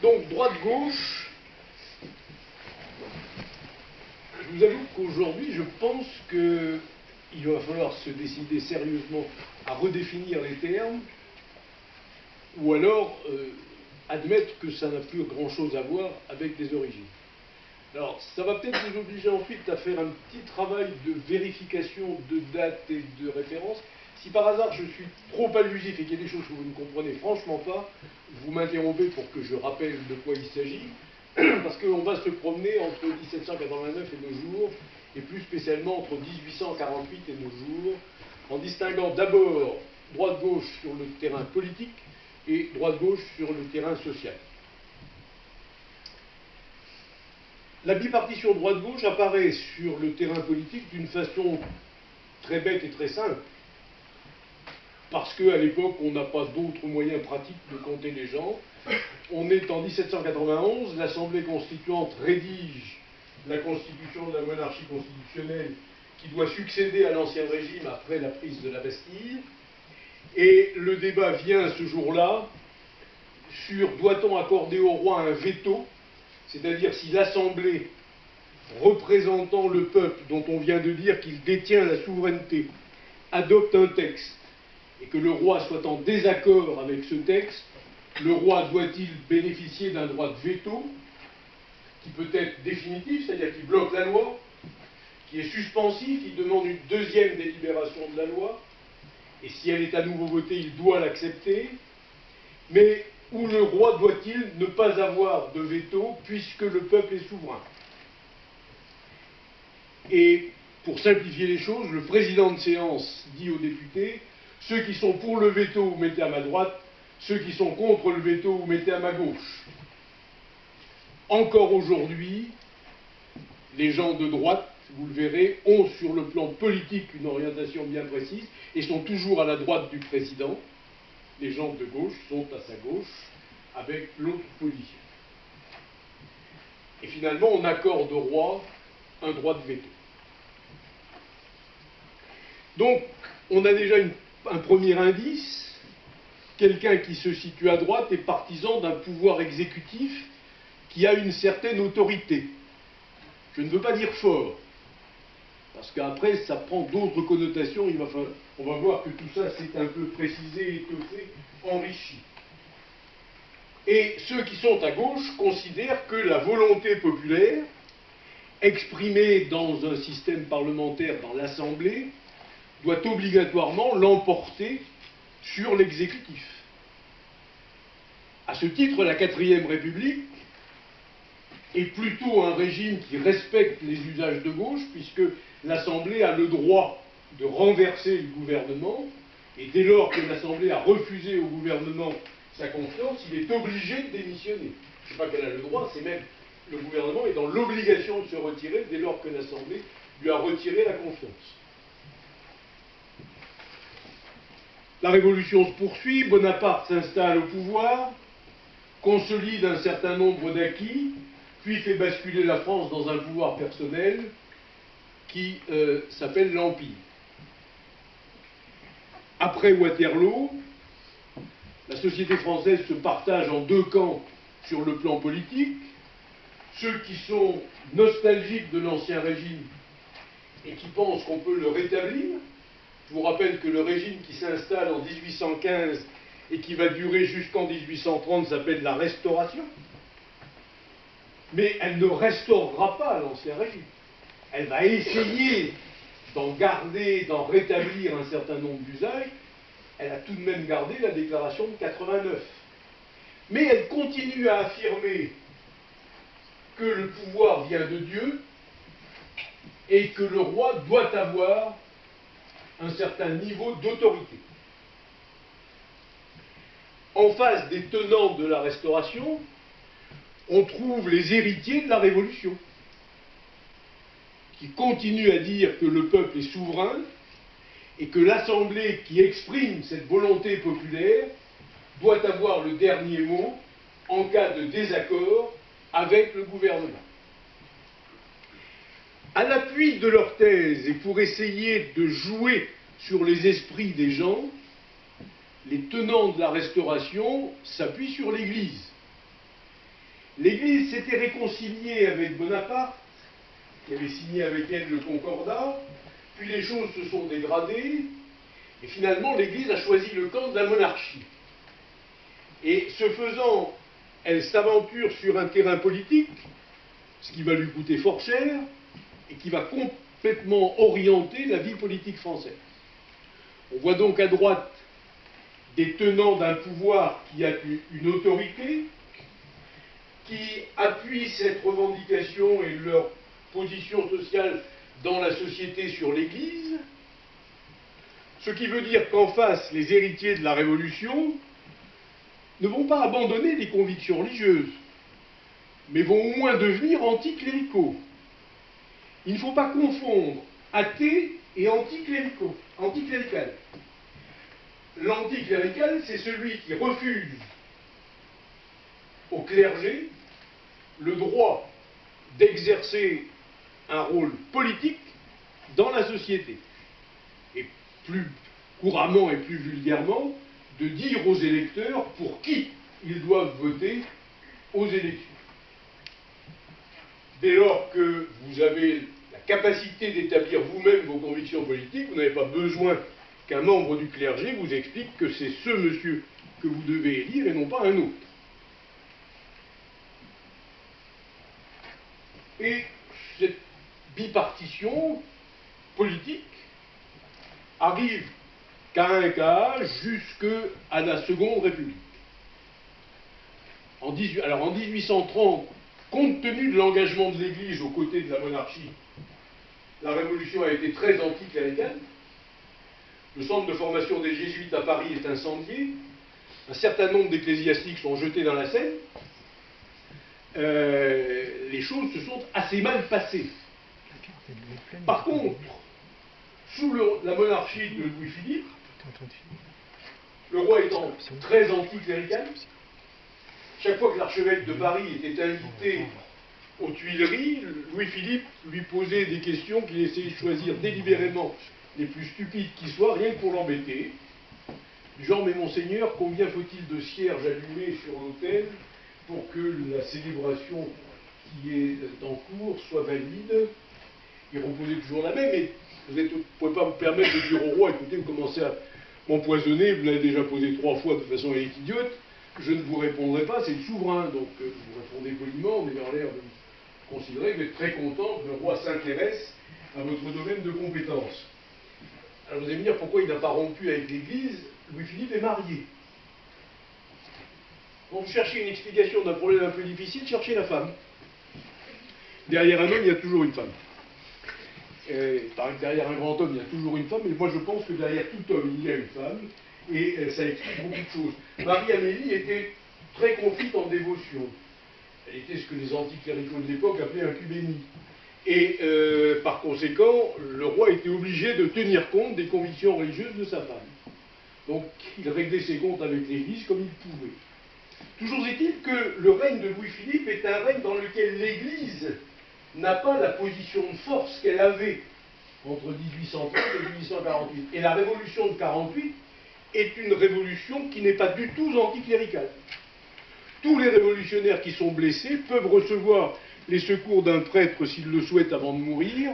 Donc, droite-gauche, je vous avoue qu'aujourd'hui, je pense qu'il va falloir se décider sérieusement à redéfinir les termes, ou alors admettre que ça n'a plus grand-chose à voir avec les origines. Alors, ça va peut-être nous obliger ensuite à faire un petit travail de vérification de date et de référence. Si par hasard je suis trop allusif et qu'il y a des choses que vous ne comprenez franchement pas, vous m'interrompez pour que je rappelle de quoi il s'agit, parce qu'on va se promener entre 1789 et nos jours, et plus spécialement entre 1848 et nos jours, en distinguant d'abord droite-gauche sur le terrain politique et droite-gauche sur le terrain social. La bipartition droite-gauche apparaît sur le terrain politique d'une façon très bête et très simple, parce qu'à l'époque, on n'a pas d'autres moyens pratiques de compter les gens. On est en 1791, l'Assemblée constituante rédige la constitution de la monarchie constitutionnelle qui doit succéder à l'Ancien Régime après la prise de la Bastille, et le débat vient ce jour-là sur doit-on accorder au roi un veto, c'est-à-dire si l'Assemblée représentant le peuple dont on vient de dire qu'il détient la souveraineté adopte un texte et que le roi soit en désaccord avec ce texte, le roi doit-il bénéficier d'un droit de veto qui peut être définitif, c'est-à-dire qui bloque la loi, qui est suspensif, il demande une deuxième délibération de la loi, et si elle est à nouveau votée, il doit l'accepter, mais où le roi doit-il ne pas avoir de veto puisque le peuple est souverain? Et pour simplifier les choses, le président de séance dit aux députés: ceux qui sont pour le veto, vous mettez à ma droite, ceux qui sont contre le veto, vous mettez à ma gauche. Encore aujourd'hui, les gens de droite, vous le verrez, ont sur le plan politique une orientation bien précise et sont toujours à la droite du président. Les gens de gauche sont à sa gauche avec l'autre position. Et finalement, on accorde au roi un droit de veto. Donc, on a déjà un premier indice, quelqu'un qui se situe à droite est partisan d'un pouvoir exécutif qui a une certaine autorité. Je ne veux pas dire fort, parce qu'après, ça prend d'autres connotations, on va voir que tout ça s'est un peu précisé, étoffé, enrichi. Et ceux qui sont à gauche considèrent que la volonté populaire, exprimée dans un système parlementaire, dans l'Assemblée, doit obligatoirement l'emporter sur l'exécutif. À ce titre, la 4e République est plutôt un régime qui respecte les usages de gauche, puisque l'Assemblée a le droit de renverser le gouvernement, et dès lors que l'Assemblée a refusé au gouvernement sa confiance, il est obligé de démissionner. Je ne sais pas qu'elle a le droit, c'est même le gouvernement est dans l'obligation de se retirer dès lors que l'Assemblée lui a retiré la confiance. La Révolution se poursuit, Bonaparte s'installe au pouvoir, consolide un certain nombre d'acquis, puis fait basculer la France dans un pouvoir personnel qui s'appelle l'Empire. Après Waterloo, la société française se partage en deux camps sur le plan politique, ceux qui sont nostalgiques de l'Ancien Régime et qui pensent qu'on peut le rétablir. Je vous rappelle que le régime qui s'installe en 1815 et qui va durer jusqu'en 1830 s'appelle la Restauration. Mais elle ne restaurera pas l'Ancien Régime. Elle va essayer d'en garder, d'en rétablir un certain nombre d'usages. Elle a tout de même gardé la déclaration de 89. Mais elle continue à affirmer que le pouvoir vient de Dieu et que le roi doit avoir un certain niveau d'autorité. En face des tenants de la Restauration, on trouve les héritiers de la Révolution, qui continuent à dire que le peuple est souverain et que l'Assemblée qui exprime cette volonté populaire doit avoir le dernier mot en cas de désaccord avec le gouvernement. À l'appui de leur thèse et pour essayer de jouer sur les esprits des gens, les tenants de la Restauration s'appuient sur l'Église. l'Église s'était réconciliée avec Bonaparte, qui avait signé avec elle le Concordat, puis les choses se sont dégradées, et finalement l'Église a choisi le camp de la monarchie. Et ce faisant, elle s'aventure sur un terrain politique, ce qui va lui coûter fort cher, et qui va complètement orienter la vie politique française. On voit donc à droite des tenants d'un pouvoir qui a une autorité, qui appuient cette revendication et leur position sociale dans la société sur l'Église, ce qui veut dire qu'en face, les héritiers de la Révolution ne vont pas abandonner des convictions religieuses, mais vont au moins devenir anticléricaux. Il ne faut pas confondre athée et anticlérical. L'anticlérical, c'est celui qui refuse au clergé le droit d'exercer un rôle politique dans la société. Et plus couramment et plus vulgairement, de dire aux électeurs pour qui ils doivent voter aux élections. Dès lors que vous avez la capacité d'établir vous-même vos convictions politiques, vous n'avez pas besoin qu'un membre du clergé vous explique que c'est ce monsieur que vous devez élire et non pas un autre. Et cette bipartition politique arrive qu'à jusqu'à la Seconde République. Alors en 1830, compte tenu de l'engagement de l'Église aux côtés de la monarchie, la Révolution a été très anticléricale. Le centre de formation des Jésuites à Paris est incendié. Un certain nombre d'ecclésiastiques sont jetés dans la Seine. Les choses se sont assez mal passées. Par contre, sous la monarchie de Louis-Philippe, le roi étant très anticlérical, chaque fois que l'archevêque de Paris était invité aux Tuileries, Louis-Philippe lui posait des questions qu'il essayait de choisir délibérément les plus stupides qui soient, rien que pour l'embêter. Du genre, mais monseigneur, combien faut-il de cierges allumés sur l'autel pour que la célébration qui est en cours soit valide? Il reposait toujours la même, et vous ne pouvez pas vous permettre de dire au roi, écoutez, vous commencez à m'empoisonner, vous l'avez déjà posé 3 fois de façon idiote, je ne vous répondrai pas, c'est le souverain, donc vous répondez poliment, mais dans l'air de considérer que vous êtes très content que le roi s'intéresse à votre domaine de compétence. Alors vous allez me dire pourquoi il n'a pas rompu avec l'Église. Louis-Philippe est marié. Quand vous cherchez une explication d'un problème un peu difficile, cherchez la femme. Derrière un homme, il y a toujours une femme. Il paraît que derrière un grand homme, il y a toujours une femme, mais moi je pense que derrière tout homme, il y a une femme, et ça explique beaucoup de choses. Marie-Amélie était très confite en dévotion. Elle était ce que les anticléricaux de l'époque appelaient un cubéni. Et par conséquent, le roi était obligé de tenir compte des convictions religieuses de sa femme. Donc il réglait ses comptes avec l'Église comme il pouvait. Toujours est-il que le règne de Louis-Philippe est un règne dans lequel l'Église n'a pas la position de force qu'elle avait entre 1830 et 1848. Et la révolution de 1948 est une révolution qui n'est pas du tout anticléricale. Tous les révolutionnaires qui sont blessés peuvent recevoir les secours d'un prêtre s'ils le souhaitent avant de mourir.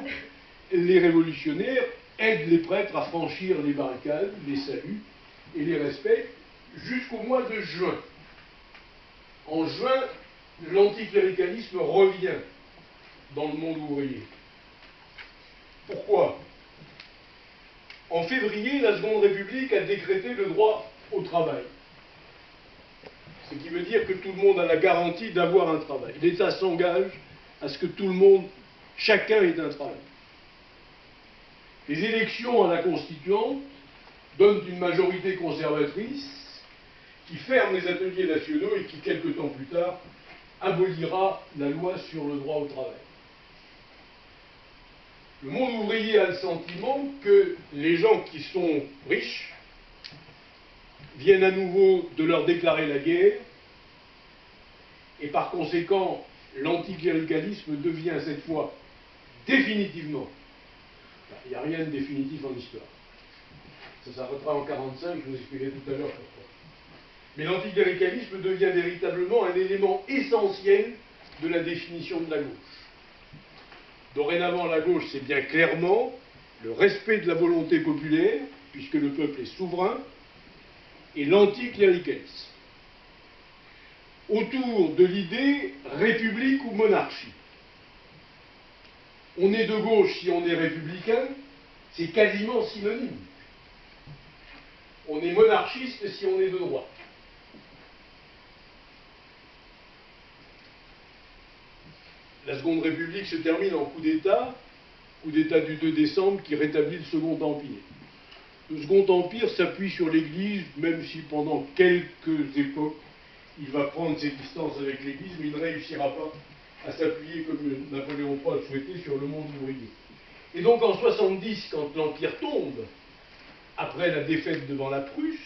Les révolutionnaires aident les prêtres à franchir les barricades, les saluent et les respectent jusqu'au mois de juin. En juin, l'anticléricalisme revient dans le monde ouvrier. Pourquoi? En février, la Seconde République a décrété le droit au travail. Ce qui veut dire que tout le monde a la garantie d'avoir un travail. L'État s'engage à ce que tout le monde, chacun ait un travail. Les élections à la Constituante donnent une majorité conservatrice qui ferme les ateliers nationaux et qui, quelque temps plus tard, abolira la loi sur le droit au travail. Le monde ouvrier a le sentiment que les gens qui sont riches viennent à nouveau de leur déclarer la guerre, et par conséquent, l'anticléricalisme devient cette fois définitivement, il n'y a rien de définitif en histoire, ça s'arrêtera en 1945, je vous expliquerai tout à l'heure pourquoi, Mais l'anticléricalisme devient véritablement un élément essentiel de la définition de la gauche. Dorénavant, la gauche, c'est bien clairement le respect de la volonté populaire, puisque le peuple est souverain, et l'anticléricalisme. Autour de l'idée république ou monarchie. On est de gauche si on est républicain, c'est quasiment synonyme. On est monarchiste si on est de droite. La Seconde République se termine en coup d'État du 2 décembre qui rétablit le Second Empire. Le Second Empire s'appuie sur l'Église, même si pendant quelques époques, il va prendre ses distances avec l'Église, mais il ne réussira pas à s'appuyer, comme Napoléon III le souhaitait, sur le monde ouvrier. Et donc en 70, quand l'Empire tombe, après la défaite devant la Prusse,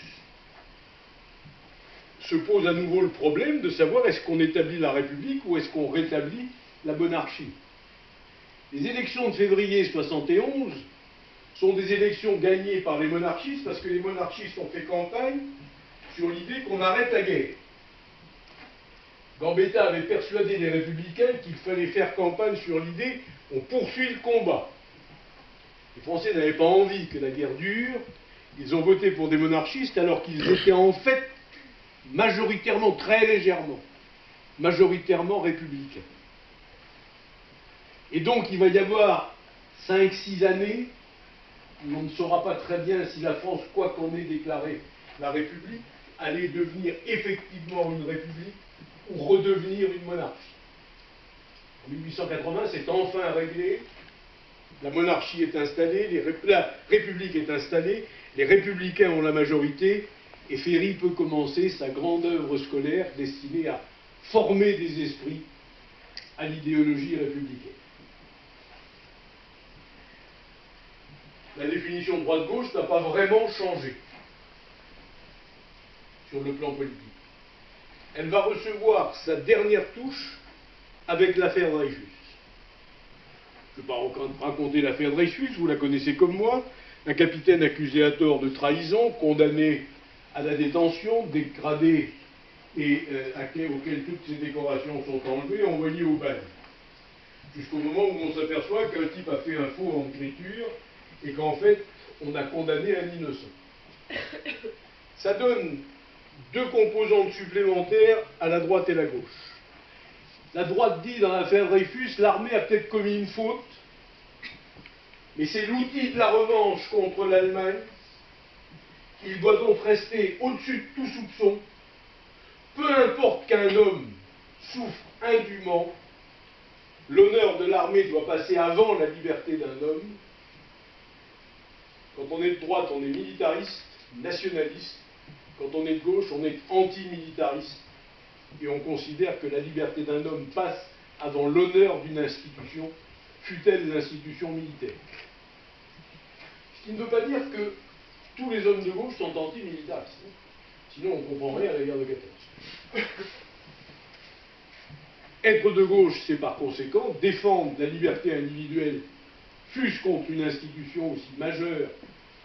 se pose à nouveau le problème de savoir est-ce qu'on établit la République ou est-ce qu'on rétablit la monarchie. Les élections de février 71 sont des élections gagnées par les monarchistes parce que les monarchistes ont fait campagne sur l'idée qu'on arrête la guerre. Gambetta avait persuadé les républicains qu'il fallait faire campagne sur l'idée on poursuit le combat. Les Français n'avaient pas envie que la guerre dure, ils ont voté pour des monarchistes alors qu'ils étaient en fait majoritairement, très légèrement, majoritairement républicains. Et donc il va y avoir 5-6 années où on ne saura pas très bien si la France, quoi qu'on ait déclaré la République, allait devenir effectivement une République ou redevenir une monarchie. En 1880, c'est enfin réglé, la monarchie est installée, la République est installée, les républicains ont la majorité, et Ferry peut commencer sa grande œuvre scolaire destinée à former des esprits à l'idéologie républicaine. La définition droite-gauche n'a pas vraiment changé sur le plan politique. Elle va recevoir sa dernière touche avec l'affaire Dreyfus. Je ne vais pas raconter l'affaire Dreyfus, vous la connaissez comme moi. Un capitaine accusé à tort de trahison, condamné à la détention, dégradé et auquel toutes ses décorations sont enlevées, envoyé au bagne. Jusqu'au moment où on s'aperçoit qu'un type a fait un faux en écriture et qu'en fait, on a condamné un innocent. Ça donne deux composantes supplémentaires à la droite et la gauche. La droite dit dans l'affaire Dreyfus, l'armée a peut-être commis une faute, mais c'est l'outil de la revanche contre l'Allemagne. Il doit donc rester au-dessus de tout soupçon. Peu importe qu'un homme souffre indûment, l'honneur de l'armée doit passer avant la liberté d'un homme. Quand on est de droite, on est militariste, nationaliste. Quand on est de gauche, on est anti-militariste. Et on considère que la liberté d'un homme passe avant l'honneur d'une institution, fût-elle l'institution militaire. Ce qui ne veut pas dire que tous les hommes de gauche sont anti-militaristes. Sinon, on ne comprend rien à la guerre de 14. Être de gauche, c'est par conséquent défendre la liberté individuelle, fût-ce contre une institution aussi majeure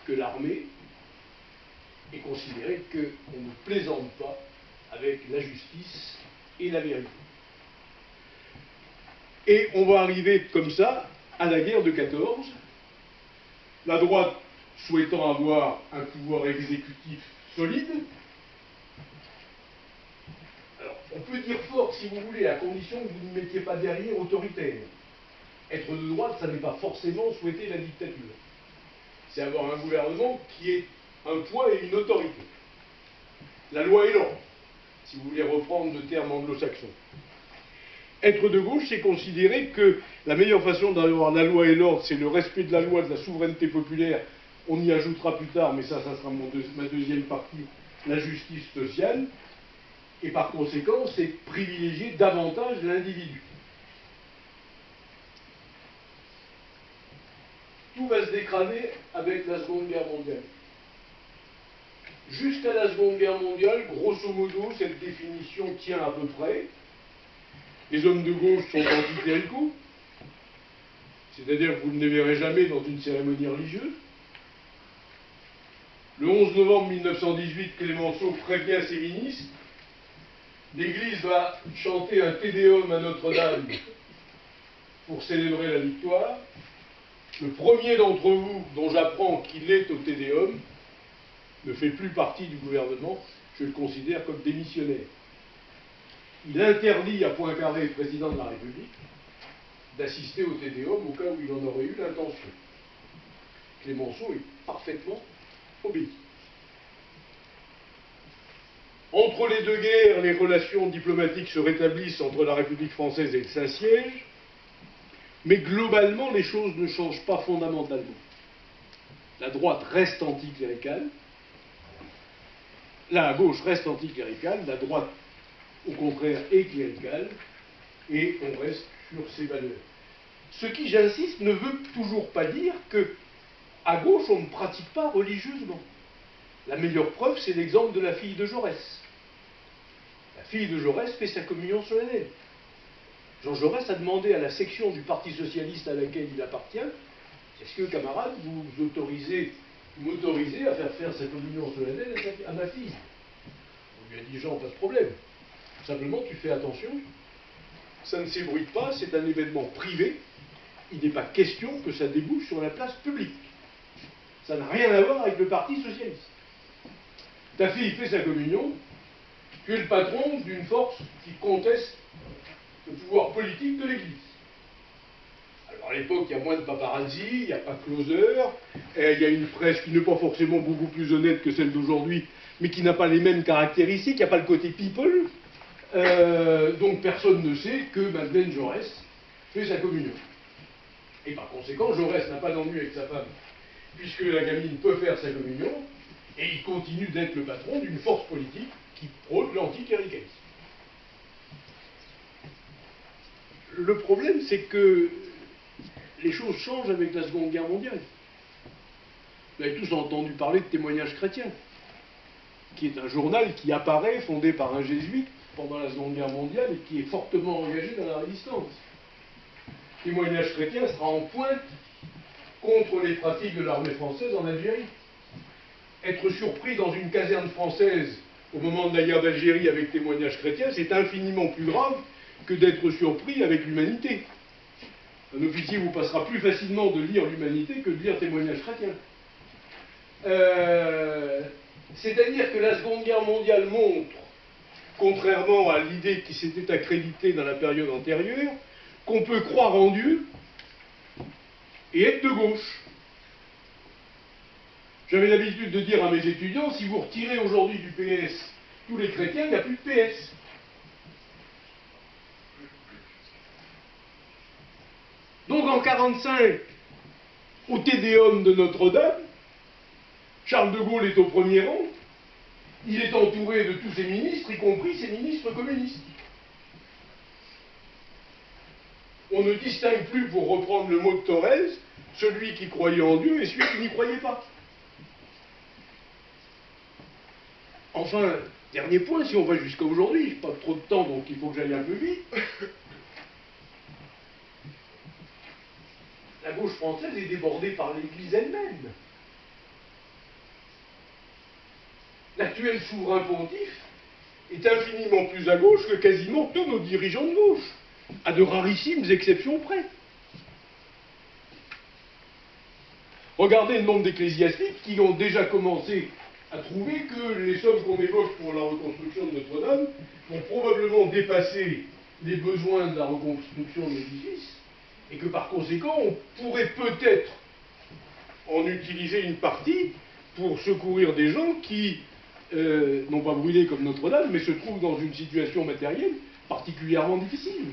que l'armée, et considérer qu'on ne plaisante pas avec la justice et la vérité. Et on va arriver comme ça à la guerre de 14, la droite souhaitant avoir un pouvoir exécutif solide. Alors, on peut dire fort, si vous voulez, à condition que vous ne mettiez pas derrière autoritaire. Être de droite, ça n'est pas forcément souhaiter la dictature. C'est avoir un gouvernement qui ait un poids et une autorité. La loi et l'ordre, si vous voulez reprendre le terme anglo-saxon. Être de gauche, c'est considérer que la meilleure façon d'avoir la loi et l'ordre, c'est le respect de la loi, de la souveraineté populaire. On y ajoutera plus tard, mais ça sera ma deuxième partie, la justice sociale. Et par conséquent, c'est privilégier davantage l'individu. Tout va se décraner avec la Seconde Guerre mondiale. Jusqu'à la Seconde Guerre mondiale, grosso modo, cette définition tient à peu près. Les hommes de gauche sont anticléricaux, c'est-à-dire que vous ne les verrez jamais dans une cérémonie religieuse. Le 11 novembre 1918, Clémenceau prévient ses ministres. L'Église va chanter un Te Deum à Notre-Dame pour célébrer la victoire. Le premier d'entre vous, dont j'apprends qu'il est au Te Deum, ne fait plus partie du gouvernement, je le considère comme démissionnaire. Il interdit à Poincaré, président de la République, d'assister au Te Deum au cas où il en aurait eu l'intention. Clémenceau est parfaitement obéi. Entre les deux guerres, les relations diplomatiques se rétablissent entre la République française et le Saint-Siège, mais globalement, les choses ne changent pas fondamentalement. La droite reste anticléricale, la gauche reste anticléricale, la droite, au contraire, est cléricale, et on reste sur ces valeurs. Ce qui, j'insiste, ne veut toujours pas dire que, à gauche, on ne pratique pas religieusement. La meilleure preuve, c'est l'exemple de la fille de Jaurès. La fille de Jaurès fait sa communion solennelle. Jean Jaurès a demandé à la section du Parti socialiste à laquelle il appartient, est-ce que, camarade, vous m'autorisez à faire sa communion solennelle à ma fille? On lui a dit, Jean, pas de problème. Simplement, tu fais attention, ça ne s'ébruite pas, c'est un événement privé, il n'est pas question que ça débouche sur la place publique. Ça n'a rien à voir avec le Parti socialiste. Ta fille fait sa communion, tu es le patron d'une force qui conteste le pouvoir politique de l'Église. Alors à l'époque, il y a moins de paparazzi, il n'y a pas de closer, il y a une presse qui n'est pas forcément beaucoup plus honnête que celle d'aujourd'hui, mais qui n'a pas les mêmes caractéristiques, il n'y a pas le côté people, donc personne ne sait que Madeleine Jaurès fait sa communion. Et par conséquent, Jaurès n'a pas d'ennui avec sa femme, puisque la gamine peut faire sa communion, et il continue d'être le patron d'une force politique qui prône l'anticléricalisme. Le problème, c'est que les choses changent avec la Seconde Guerre mondiale. Vous avez tous entendu parler de Témoignages chrétiens, qui est un journal qui apparaît, fondé par un jésuite pendant la Seconde Guerre mondiale et qui est fortement engagé dans la résistance. Témoignages chrétiens sera en pointe contre les pratiques de l'armée française en Algérie. Être surpris dans une caserne française au moment de la guerre d'Algérie avec Témoignages chrétiens, c'est infiniment plus grave que d'être surpris avec l'Humanité. Un officier vous passera plus facilement de lire l'Humanité que de lire Témoignages chrétiens. C'est-à-dire que la Seconde Guerre mondiale montre, contrairement à l'idée qui s'était accréditée dans la période antérieure, qu'on peut croire en Dieu et être de gauche. J'avais l'habitude de dire à mes étudiants, si vous retirez aujourd'hui du PS tous les chrétiens, il n'y a plus de PS. Donc en 1945, au Te Deum de Notre-Dame, Charles de Gaulle est au premier rang, il est entouré de tous ses ministres, y compris ses ministres communistes. On ne distingue plus, pour reprendre le mot de Thorez, celui qui croyait en Dieu et celui qui n'y croyait pas. Enfin, dernier point, si on va jusqu'à aujourd'hui, je n'ai pas trop de temps, donc il faut que j'aille un peu vite. La gauche française est débordée par l'Église elle-même. L'actuel souverain pontife est infiniment plus à gauche que quasiment tous nos dirigeants de gauche, à de rarissimes exceptions près. Regardez le nombre d'ecclésiastiques qui ont déjà commencé à trouver que les sommes qu'on évoque pour la reconstruction de Notre-Dame vont probablement dépasser les besoins de la reconstruction de l'édifice, et que par conséquent, on pourrait peut-être en utiliser une partie pour secourir des gens qui n'ont pas brûlé comme Notre-Dame, mais se trouvent dans une situation matérielle particulièrement difficile.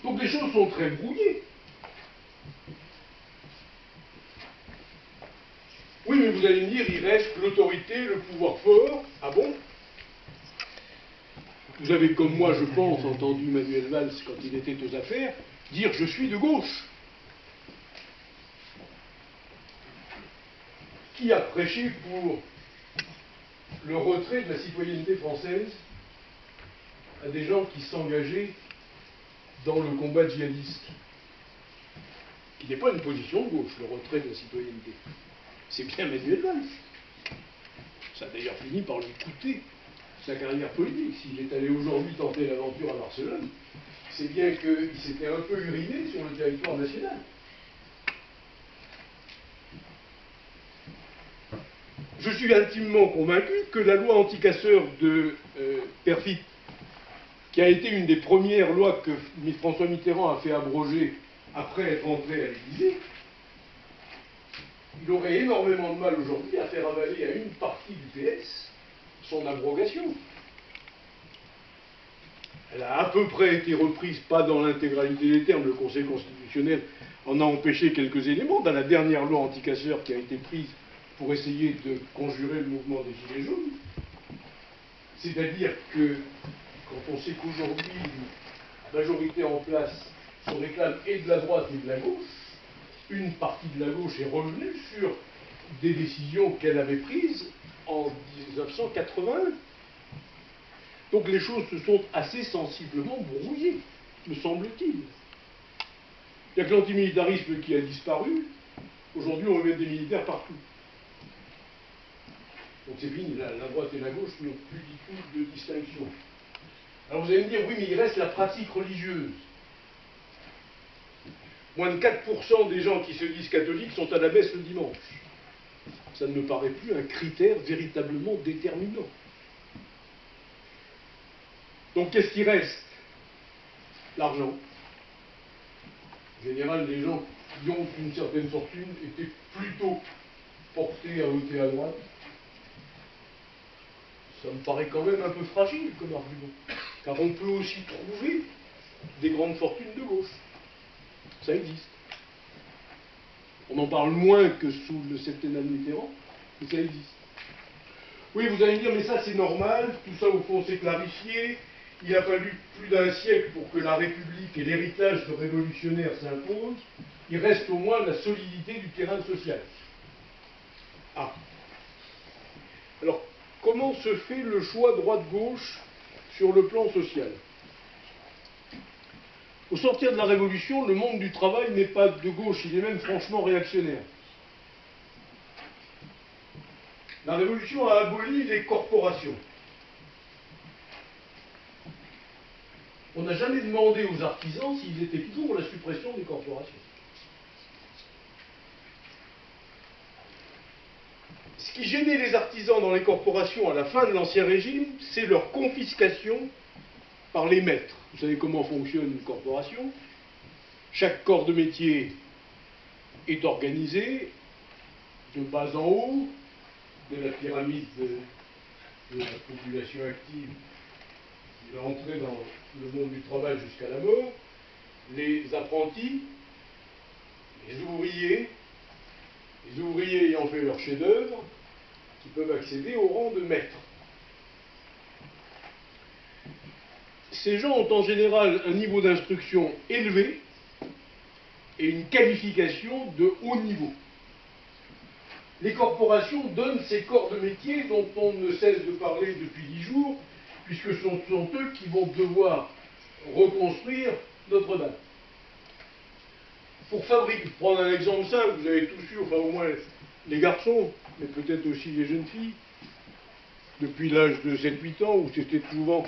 Donc les choses sont très brouillées. Oui, mais vous allez me dire, il reste l'autorité, le pouvoir fort. Ah bon? Vous avez, comme moi, je pense, entendu Manuel Valls, quand il était aux affaires, dire « je suis de gauche ». Qui a prêché pour le retrait de la citoyenneté française à des gens qui s'engageaient dans le combat djihadiste? Qui n'est pas une position de gauche, le retrait de la citoyenneté. c'est bien Manuel Valls. Ça a d'ailleurs fini par lui coûter sa carrière politique. S'il est allé aujourd'hui tenter l'aventure à Barcelone, c'est bien qu'il s'était un peu uriné sur le territoire national. Je suis intimement convaincu que la loi anti-casseurs de Perfit, qui a été une des premières lois que François Mitterrand a fait abroger après être entré à l'Élysée, il aurait énormément de mal aujourd'hui à faire avaler à une partie du PS son abrogation. Elle a à peu près été reprise, pas dans l'intégralité des termes, le Conseil constitutionnel en a empêché quelques éléments, dans la dernière loi anti-casseurs qui a été prise pour essayer de conjurer le mouvement des Gilets jaunes. C'est-à-dire que, quand on sait qu'aujourd'hui, la majorité en place se réclame et de la droite et de la gauche, une partie de la gauche est revenue sur des décisions qu'elle avait prises en 1981. Donc les choses se sont assez sensiblement brouillées, me semble-t-il. Il n'y a que l'antimilitarisme qui a disparu. Aujourd'hui, on remet des militaires partout. Donc c'est fini, la droite et la gauche n'ont plus du tout de distinction. Alors vous allez me dire, oui, mais il reste la pratique religieuse. Moins de 4% des gens qui se disent catholiques sont à la messe le dimanche. Ça ne me paraît plus un critère véritablement déterminant. Donc qu'est-ce qui reste? L'argent. En général, les gens qui ont une certaine fortune étaient plutôt portés à voter à droite. Ça me paraît quand même un peu fragile comme argument. Car on peut aussi trouver des grandes fortunes de gauche. Ça existe. On en parle moins que sous le septennat de Mitterrand, mais ça existe. Oui, vous allez me dire, mais ça c'est normal, tout ça au fond c'est clarifié, il a fallu plus d'un siècle pour que la République et l'héritage de révolutionnaires s'imposent, il reste au moins la solidité du terrain social. Ah. Alors, comment se fait le choix droite-gauche sur le plan social? Au sortir de la Révolution, le monde du travail n'est pas de gauche, il est même franchement réactionnaire. La Révolution a aboli les corporations. On n'a jamais demandé aux artisans s'ils étaient pour la suppression des corporations. Ce qui gênait les artisans dans les corporations à la fin de l'Ancien Régime, c'est leur confiscation par les maîtres. Vous savez comment fonctionne une corporation? Chaque corps de métier est organisé de bas en haut, de la pyramide de la population active, de l'entrée dans le monde du travail jusqu'à la mort, les apprentis, les ouvriers ayant fait leur chef-d'œuvre, qui peuvent accéder au rang de maître. Ces gens ont en général un niveau d'instruction élevé et une qualification de haut niveau. Les corporations donnent ces corps de métier dont on ne cesse de parler depuis 10 jours, puisque ce sont eux qui vont devoir reconstruire Notre-Dame. Pour fabriquer, prendre un exemple simple, vous avez tous eu, enfin au moins les garçons, mais peut-être aussi les jeunes filles, depuis l'âge de 7-8 ans, où c'était souvent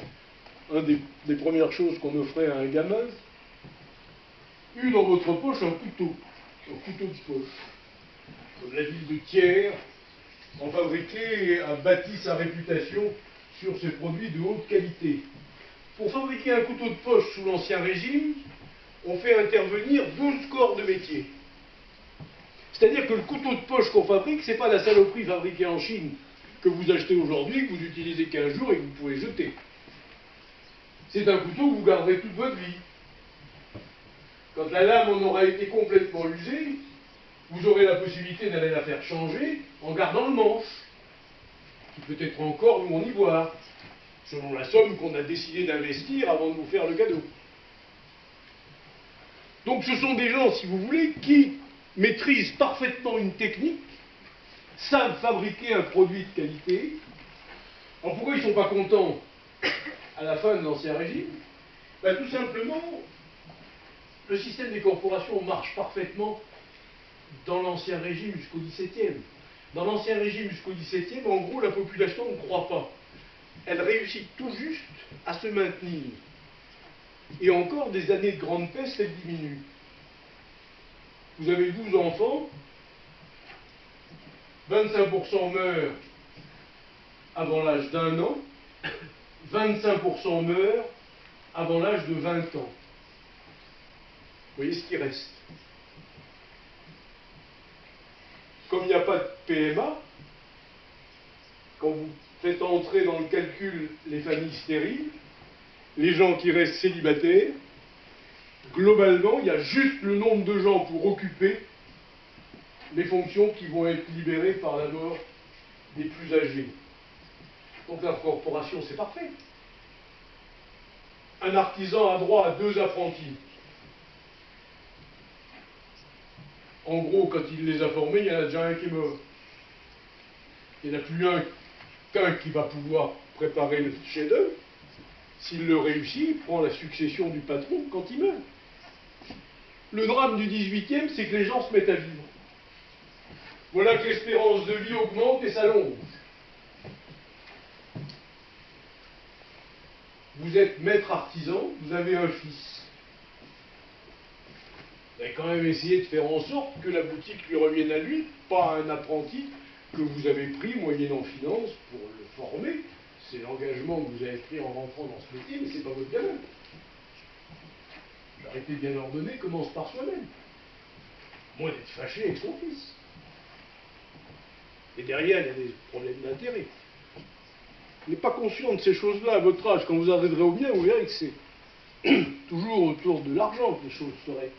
une des premières choses qu'on offrait à un gamin, eu dans votre poche un couteau de poche. Comme la ville de Thiers, en fabriquait et a bâti sa réputation sur ses produits de haute qualité. Pour fabriquer un couteau de poche sous l'Ancien Régime, on fait intervenir 12 corps de métier. C'est-à-dire que le couteau de poche qu'on fabrique, c'est pas la saloperie fabriquée en Chine que vous achetez aujourd'hui, que vous utilisez 15 jours et que vous pouvez jeter. C'est un couteau que vous garderez toute votre vie. Quand la lame en aura été complètement usée, vous aurez la possibilité d'aller la faire changer en gardant le manche, qui peut être en corne ou en ivoire, selon la somme qu'on a décidé d'investir avant de vous faire le cadeau. Donc ce sont des gens, si vous voulez, qui maîtrisent parfaitement une technique, savent fabriquer un produit de qualité. Alors pourquoi ils ne sont pas contents à la fin de l'Ancien Régime? Ben, tout simplement, le système des corporations marche parfaitement dans l'Ancien Régime jusqu'au XVIIe. Dans l'Ancien Régime jusqu'au XVIIe, en gros, la population ne croît pas. Elle réussit tout juste à se maintenir. Et encore, des années de grande peste, elle diminue. Vous avez 12 enfants, 25% meurent avant l'âge d'1 an, 25% meurent avant l'âge de 20 ans. Vous voyez ce qui reste. Comme il n'y a pas de PMA, quand vous faites entrer dans le calcul les familles stériles, les gens qui restent célibataires, globalement, il y a juste le nombre de gens pour occuper les fonctions qui vont être libérées par la mort des plus âgés. Donc l'incorporation, c'est parfait. Un artisan a droit à 2 apprentis. En gros, quand il les a formés, il y en a déjà un qui est mort. Il n'y en a plus qu'un qui va pouvoir préparer le chef-d'œuvre. S'il le réussit, il prend la succession du patron quand il meurt. Le drame du XVIIIe, c'est que les gens se mettent à vivre. Voilà que l'espérance de vie augmente et s'allonge. Vous êtes maître artisan, vous avez un fils. Vous avez quand même essayé de faire en sorte que la boutique lui revienne à lui, pas à un apprenti que vous avez pris moyennant finance pour le former. C'est l'engagement que vous avez pris en rentrant dans ce métier, mais ce n'est pas votre gamin. L'arrêté bien ordonné commence par soi-même. Moins d'être fâché avec son fils. Et derrière, il y a des problèmes d'intérêt. Vous n'êtes pas conscient de ces choses-là à votre âge. Quand vous arriverez au bien, vous verrez que c'est toujours autour de l'argent que les choses seraient.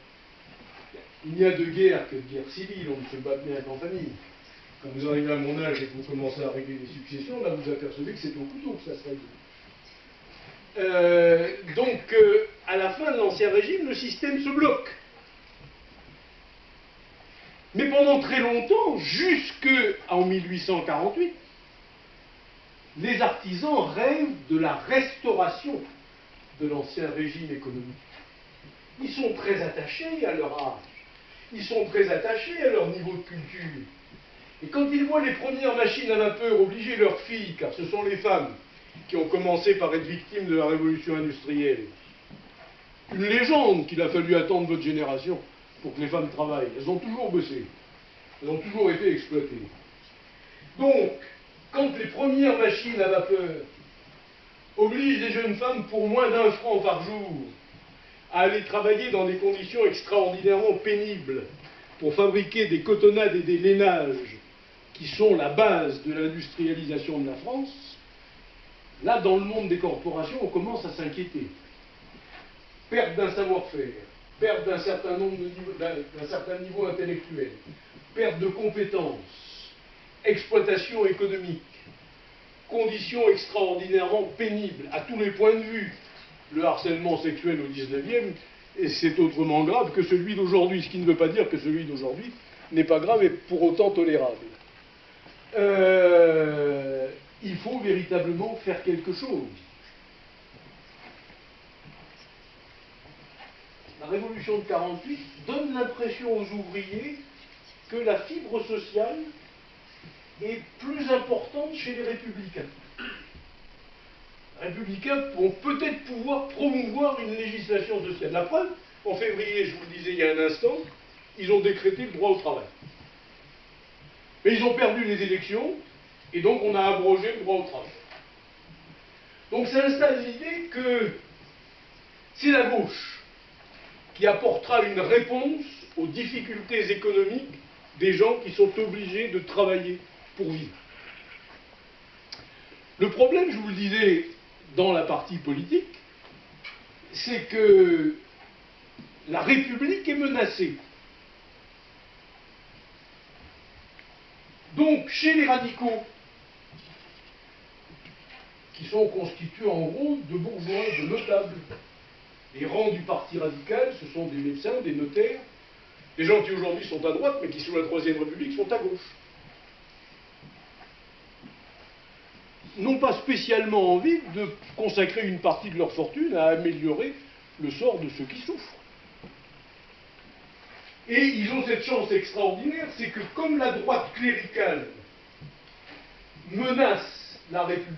Il n'y a de guerre que de guerre civile, on ne se bat bien qu'en famille. Quand vous arrivez à mon âge et que vous commencez à régler les successions, là vous apercevez que c'est au couteau que ça se règle. Donc, à la fin de l'Ancien Régime, le système se bloque. Mais pendant très longtemps, jusqu'en 1848, les artisans rêvent de la restauration de l'Ancien Régime économique. Ils sont très attachés à leur âge. Ils sont très attachés à leur niveau de culture. Et quand ils voient les premières machines à vapeur obliger leurs filles, car ce sont les femmes qui ont commencé par être victimes de la révolution industrielle, une légende qu'il a fallu attendre votre génération pour que les femmes travaillent. Elles ont toujours bossé. Elles ont toujours été exploitées. Donc, quand les premières machines à vapeur obligent les jeunes femmes pour moins d'1 franc par jour à aller travailler dans des conditions extraordinairement pénibles pour fabriquer des cotonnades et des lainages qui sont la base de l'industrialisation de la France, là, dans le monde des corporations, on commence à s'inquiéter. Perte d'un savoir-faire, perte d'un certain niveau intellectuel, perte de compétences, exploitation économique, conditions extraordinairement pénibles à tous les points de vue. Le harcèlement sexuel au XIXe, et c'est autrement grave que celui d'aujourd'hui, ce qui ne veut pas dire que celui d'aujourd'hui n'est pas grave et pour autant tolérable. Il faut véritablement faire quelque chose. La révolution de 1948 donne l'impression aux ouvriers que la fibre sociale est plus importante chez les républicains. Les républicains vont peut-être pouvoir promouvoir une législation sociale. La preuve, en février, je vous le disais il y a un instant, ils ont décrété le droit au travail. Mais ils ont perdu les élections, et donc on a abrogé le droit au travail. Donc ça installe l'idée que c'est la gauche qui apportera une réponse aux difficultés économiques des gens qui sont obligés de travailler pour vivre. Le problème, je vous le disais, dans la partie politique, c'est que la République est menacée. Donc, chez les radicaux, qui sont constitués en gros de bourgeois, de notables, les rangs du parti radical, ce sont des médecins, des notaires, des gens qui aujourd'hui sont à droite, mais qui sous la Troisième République sont à gauche. N'ont pas spécialement envie de consacrer une partie de leur fortune à améliorer le sort de ceux qui souffrent. Et ils ont cette chance extraordinaire, c'est que comme la droite cléricale menace la République,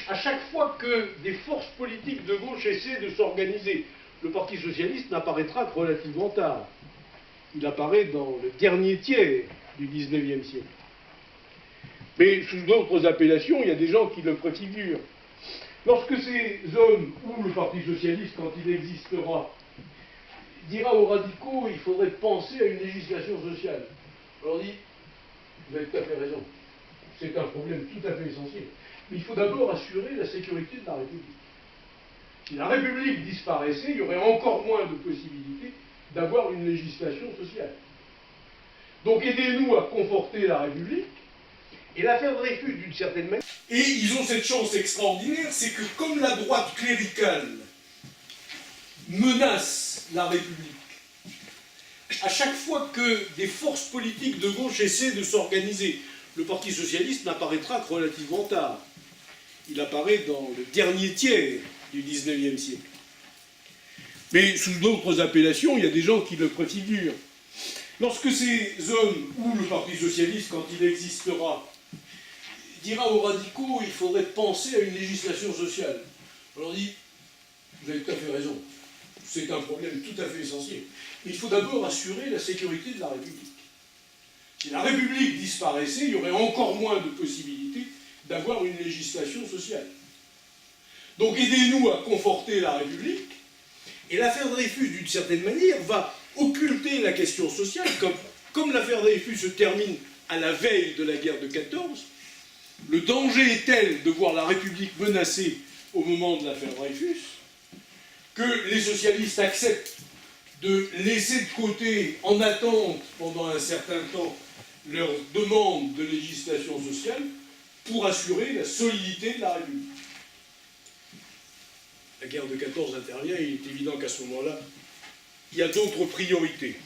à chaque fois que des forces politiques de gauche essaient de s'organiser, le Parti socialiste n'apparaîtra que relativement tard. Il apparaît dans le dernier tiers du XIXe siècle. Mais sous d'autres appellations, il y a des gens qui le préfigurent. Lorsque ces hommes, ou le Parti socialiste, quand il existera, dira aux radicaux, il faudrait penser à une législation sociale. On leur dit, vous avez tout à fait raison, c'est un problème tout à fait essentiel. Mais il faut d'abord assurer la sécurité de la République. Si la République disparaissait, il y aurait encore moins de possibilités d'avoir une législation sociale. Donc aidez-nous à conforter la République, et l'affaire Dreyfus, d'une certaine manière... Et ils ont cette chance extraordinaire, c'est que comme la droite cléricale menace la République, à chaque fois que des forces politiques de gauche essaient de s'organiser, le Parti socialiste n'apparaîtra que relativement tard. Il apparaît dans le dernier tiers du XIXe siècle. Mais sous d'autres appellations, il y a des gens qui le préfigurent. Lorsque ces hommes, ou le Parti socialiste, quand il existera, dira aux radicaux, il faudrait penser à une législation sociale. On leur dit, vous avez tout à fait raison, c'est un problème tout à fait essentiel. Mais il faut d'abord assurer la sécurité de la République. Si la République disparaissait, il y aurait encore moins de possibilités d'avoir une législation sociale. Donc aidez-nous à conforter la République, et l'affaire Dreyfus, d'une certaine manière, va occulter la question sociale, comme l'affaire Dreyfus se termine à la veille de la guerre de 14, le danger est tel de voir la République menacée au moment de l'affaire Dreyfus, que les socialistes acceptent de laisser de côté, en attente pendant un certain temps, leur demande de législation sociale pour assurer la solidité de la République. La guerre de 14 intervient, il est évident qu'à ce moment-là, il y a d'autres priorités.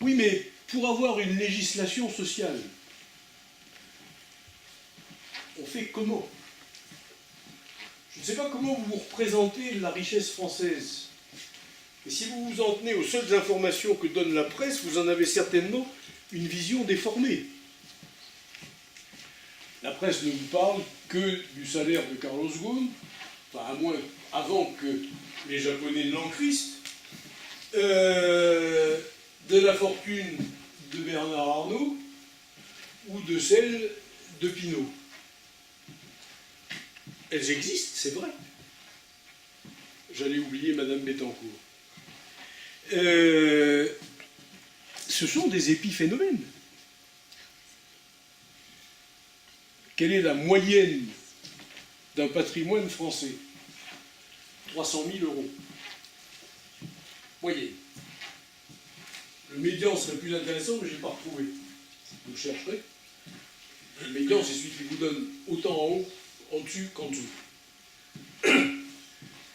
Oui, mais pour avoir une législation sociale, on fait comment? Je ne sais pas comment vous vous représentez la richesse française. Et si vous vous en tenez aux seules informations que donne la presse, vous en avez certainement une vision déformée. La presse ne vous parle que du salaire de Carlos Ghosn, enfin à moins avant que les Japonais ne l'encrissent, de la fortune de Bernard Arnault ou de celle de Pinault. Elles existent, c'est vrai. J'allais oublier Madame Bettencourt. Ce sont des épiphénomènes. Quelle est la moyenne d'un patrimoine français? 300 000 €. Moyenne. Le médian serait plus intéressant, mais je n'ai pas retrouvé. Vous le chercherez. Le médian, c'est celui qui vous donne autant en haut, en dessus qu'en dessous.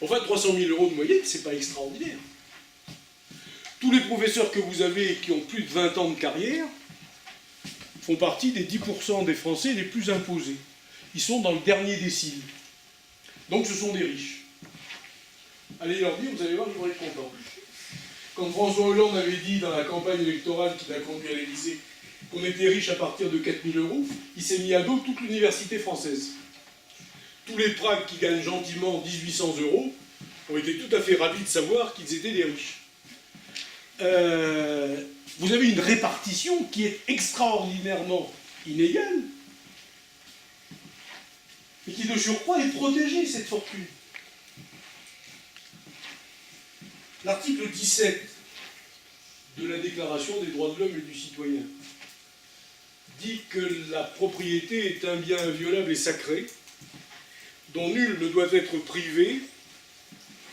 Enfin, 300 000 € de moyenne, c'est pas extraordinaire. Tous les professeurs que vous avez qui ont plus de 20 ans de carrière font partie des 10% des Français les plus imposés. Ils sont dans le dernier décile. Donc ce sont des riches. Allez leur dire, vous allez voir, ils vont être contents. Quand François Hollande avait dit dans la campagne électorale qu'il a conduit à l'Élysée qu'on était riche à partir de 4 000 €, il s'est mis à dos toute l'université française. Tous les Pragues qui gagnent gentiment 1 800 € ont été tout à fait ravis de savoir qu'ils étaient des riches. Vous avez une répartition qui est extraordinairement inégale, et qui de surcroît est protégée, cette fortune. L'article 17 de la Déclaration des droits de l'homme et du citoyen dit que la propriété est un bien inviolable et sacré, dont nul ne doit être privé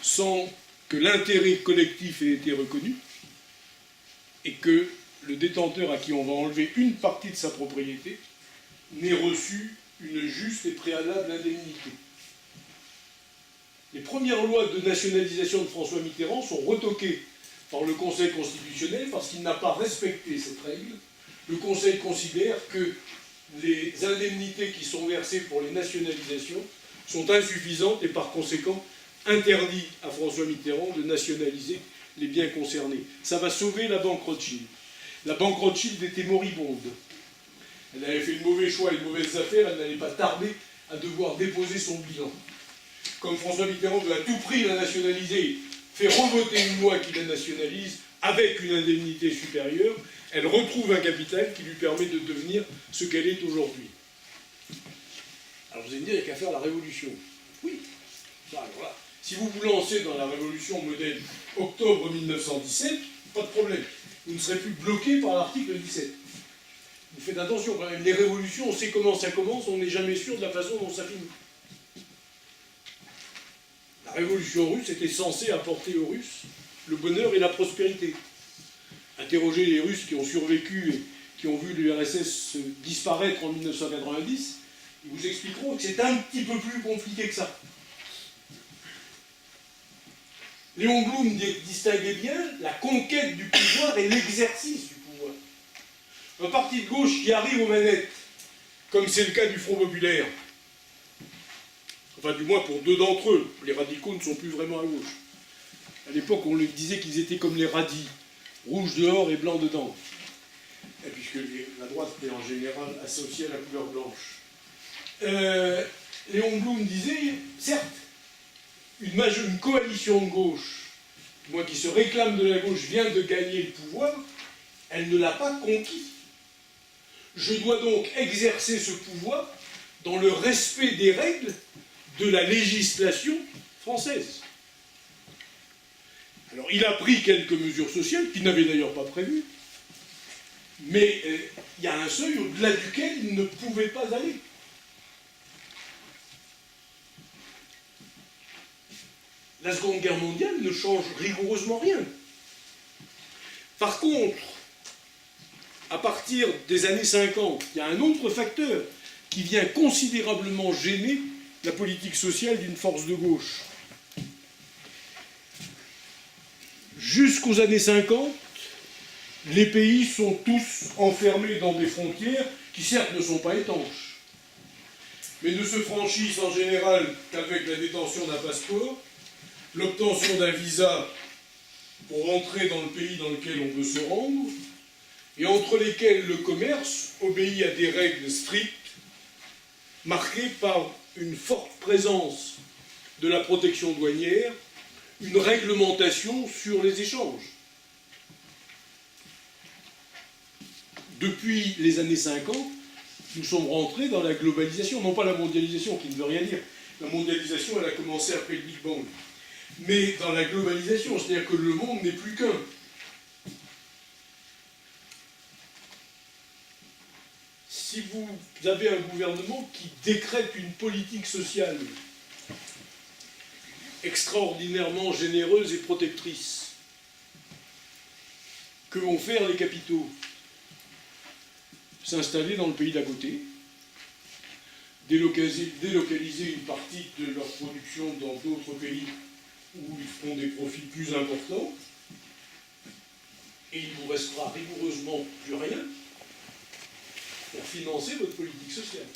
sans que l'intérêt collectif ait été reconnu, et que le détenteur à qui on va enlever une partie de sa propriété n'ait reçu une juste et préalable indemnité. Les premières lois de nationalisation de François Mitterrand sont retoquées par le Conseil constitutionnel parce qu'il n'a pas respecté cette règle. Le Conseil considère que les indemnités qui sont versées pour les nationalisations sont insuffisantes et par conséquent interdit à François Mitterrand de nationaliser les biens concernés. Ça va sauver la banque Rothschild. La banque Rothschild était moribonde. Elle avait fait de mauvais choix et de mauvaises affaires, elle n'allait pas tarder à devoir déposer son bilan. Comme François Mitterrand veut à tout prix la nationaliser, fait revoter une loi qui la nationalise avec une indemnité supérieure, elle retrouve un capital qui lui permet de devenir ce qu'elle est aujourd'hui. Alors vous allez me dire, il n'y a qu'à faire la révolution. Oui. Alors là, si vous vous lancez dans la révolution modèle octobre 1917, pas de problème. Vous ne serez plus bloqué par l'article 17. Vous faites attention, quand même, les révolutions, on sait comment ça commence, on n'est jamais sûr de la façon dont ça finit. La révolution russe était censée apporter aux Russes le bonheur et la prospérité. Interrogez les Russes qui ont survécu et qui ont vu l'URSS disparaître en 1990, ils vous expliqueront que c'est un petit peu plus compliqué que ça. Léon Blum distinguait bien la conquête du pouvoir et l'exercice du pouvoir. Un parti de gauche qui arrive aux manettes, comme c'est le cas du Front populaire, enfin du moins pour deux d'entre eux, les radicaux ne sont plus vraiment à gauche. À l'époque, on leur disait qu'ils étaient comme les radis, rouge dehors et blanc dedans. Et puisque la droite est en général associée à la couleur blanche. Léon Blum disait, certes, une coalition de gauche, moi qui se réclame de la gauche, vient de gagner le pouvoir, elle ne l'a pas conquis. Je dois donc exercer ce pouvoir dans le respect des règles de la législation française. Alors, il a pris quelques mesures sociales, qu'il n'avait d'ailleurs pas prévues, mais il y a un seuil au-delà duquel il ne pouvait pas aller. La Seconde Guerre mondiale ne change rigoureusement rien. Par contre, à partir des années 50, il y a un autre facteur qui vient considérablement gêner la politique sociale d'une force de gauche. Jusqu'aux années 50, les pays sont tous enfermés dans des frontières qui certes ne sont pas étanches, mais ne se franchissent en général qu'avec la détention d'un passeport, l'obtention d'un visa pour rentrer dans le pays dans lequel on veut se rendre, et entre lesquels le commerce obéit à des règles strictes, marquées par une forte présence de la protection douanière, une réglementation sur les échanges. Depuis les années 50, nous sommes rentrés dans la globalisation, non pas la mondialisation, qui ne veut rien dire. La mondialisation, elle a commencé après le Big Bang. Mais dans la globalisation, c'est-à-dire que le monde n'est plus qu'un. Si vous avez un gouvernement qui décrète une politique sociale extraordinairement généreuse et protectrice, que vont faire les capitaux? S'installer dans le pays d'à côté, délocaliser une partie de leur production dans d'autres pays où ils feront des profits plus importants, et il ne vous restera rigoureusement plus rien pour financer votre politique sociale.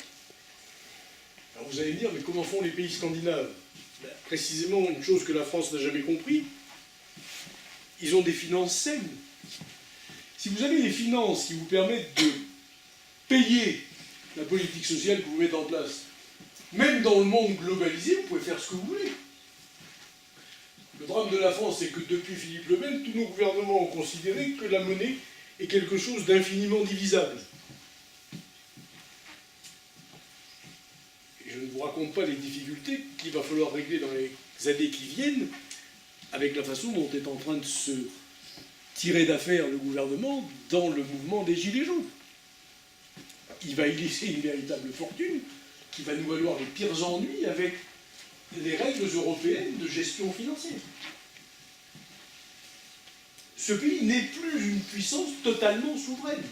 Alors vous allez me dire, mais comment font les pays scandinaves? Ben, précisément une chose que la France n'a jamais compris, ils ont des finances saines. Si vous avez des finances qui vous permettent de payer la politique sociale que vous mettez en place, même dans le monde globalisé, vous pouvez faire ce que vous voulez. Le drame de la France, c'est que depuis Philippe le Bel, tous nos gouvernements ont considéré que la monnaie est quelque chose d'infiniment divisable. Et je ne vous raconte pas les difficultés qu'il va falloir régler dans les années qui viennent, avec la façon dont est en train de se tirer d'affaire le gouvernement dans le mouvement des Gilets jaunes. Il va y laisser une véritable fortune qui va nous valoir les pires ennuis avec les règles européennes de gestion financière. Ce pays n'est plus une puissance totalement souveraine.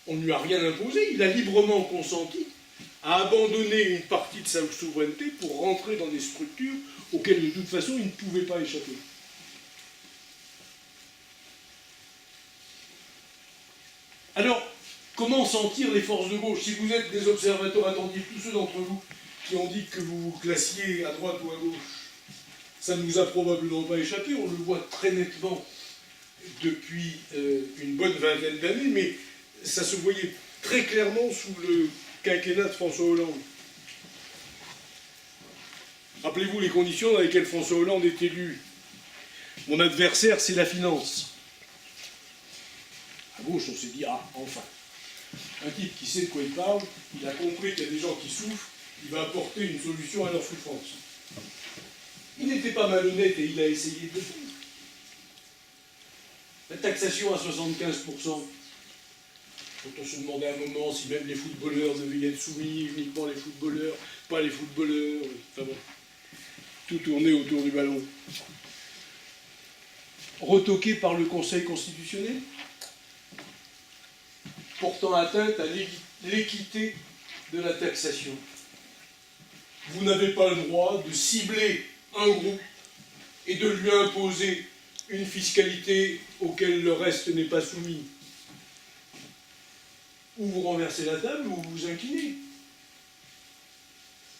On ne lui a rien imposé, il a librement consenti à abandonner une partie de sa souveraineté pour rentrer dans des structures auxquelles de toute façon il ne pouvait pas échapper. Alors, comment sentir les forces de gauche? Si vous êtes des observateurs attentifs, tous ceux d'entre vous qui ont dit que vous vous classiez à droite ou à gauche, Ça ne nous a probablement pas échappé, on le voit très nettement depuis une bonne vingtaine d'années, mais ça se voyait très clairement sous le quinquennat de François Hollande. Rappelez-vous les conditions dans lesquelles François Hollande est élu. Mon adversaire, c'est la finance. À gauche, on s'est dit, ah, enfin. Un type qui sait de quoi il parle, il a compris qu'il y a des gens qui souffrent, il va apporter une solution à leur souffrance. Il n'était pas malhonnête et il a essayé de le faire. La taxation à 75%. Quand on se demandait à un moment si même les footballeurs devaient être soumis, uniquement les footballeurs, pas les footballeurs, enfin bon. Tout tournait autour du ballon. Retoqué par le Conseil constitutionnel, portant atteinte à l'équité de la taxation. Vous n'avez pas le droit de cibler un groupe et de lui imposer une fiscalité auquel le reste n'est pas soumis. Ou vous renversez la table ou vous vous inclinez.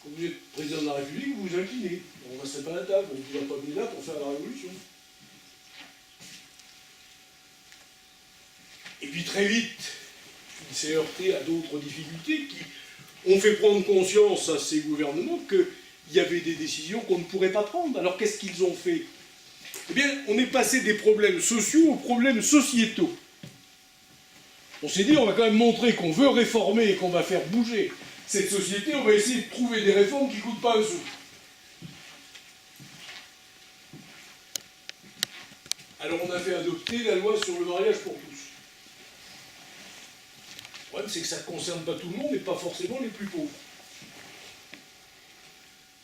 Quand vous êtes président de la République, vous vous inclinez. On ne renverserait pas la table, on ne vous a pas mis là pour faire la révolution. Et puis très vite, il s'est heurté à d'autres difficultés qui ont fait prendre conscience à ces gouvernements qu'il y avait des décisions qu'on ne pourrait pas prendre. Alors qu'est-ce qu'ils ont fait? Eh bien, on est passé des problèmes sociaux aux problèmes sociétaux. On s'est dit, on va quand même montrer qu'on veut réformer et qu'on va faire bouger cette société, on va essayer de trouver des réformes qui ne coûtent pas un sou. Alors on a fait adopter la loi sur le mariage pour tous. Le problème, c'est que ça ne concerne pas tout le monde et pas forcément les plus pauvres.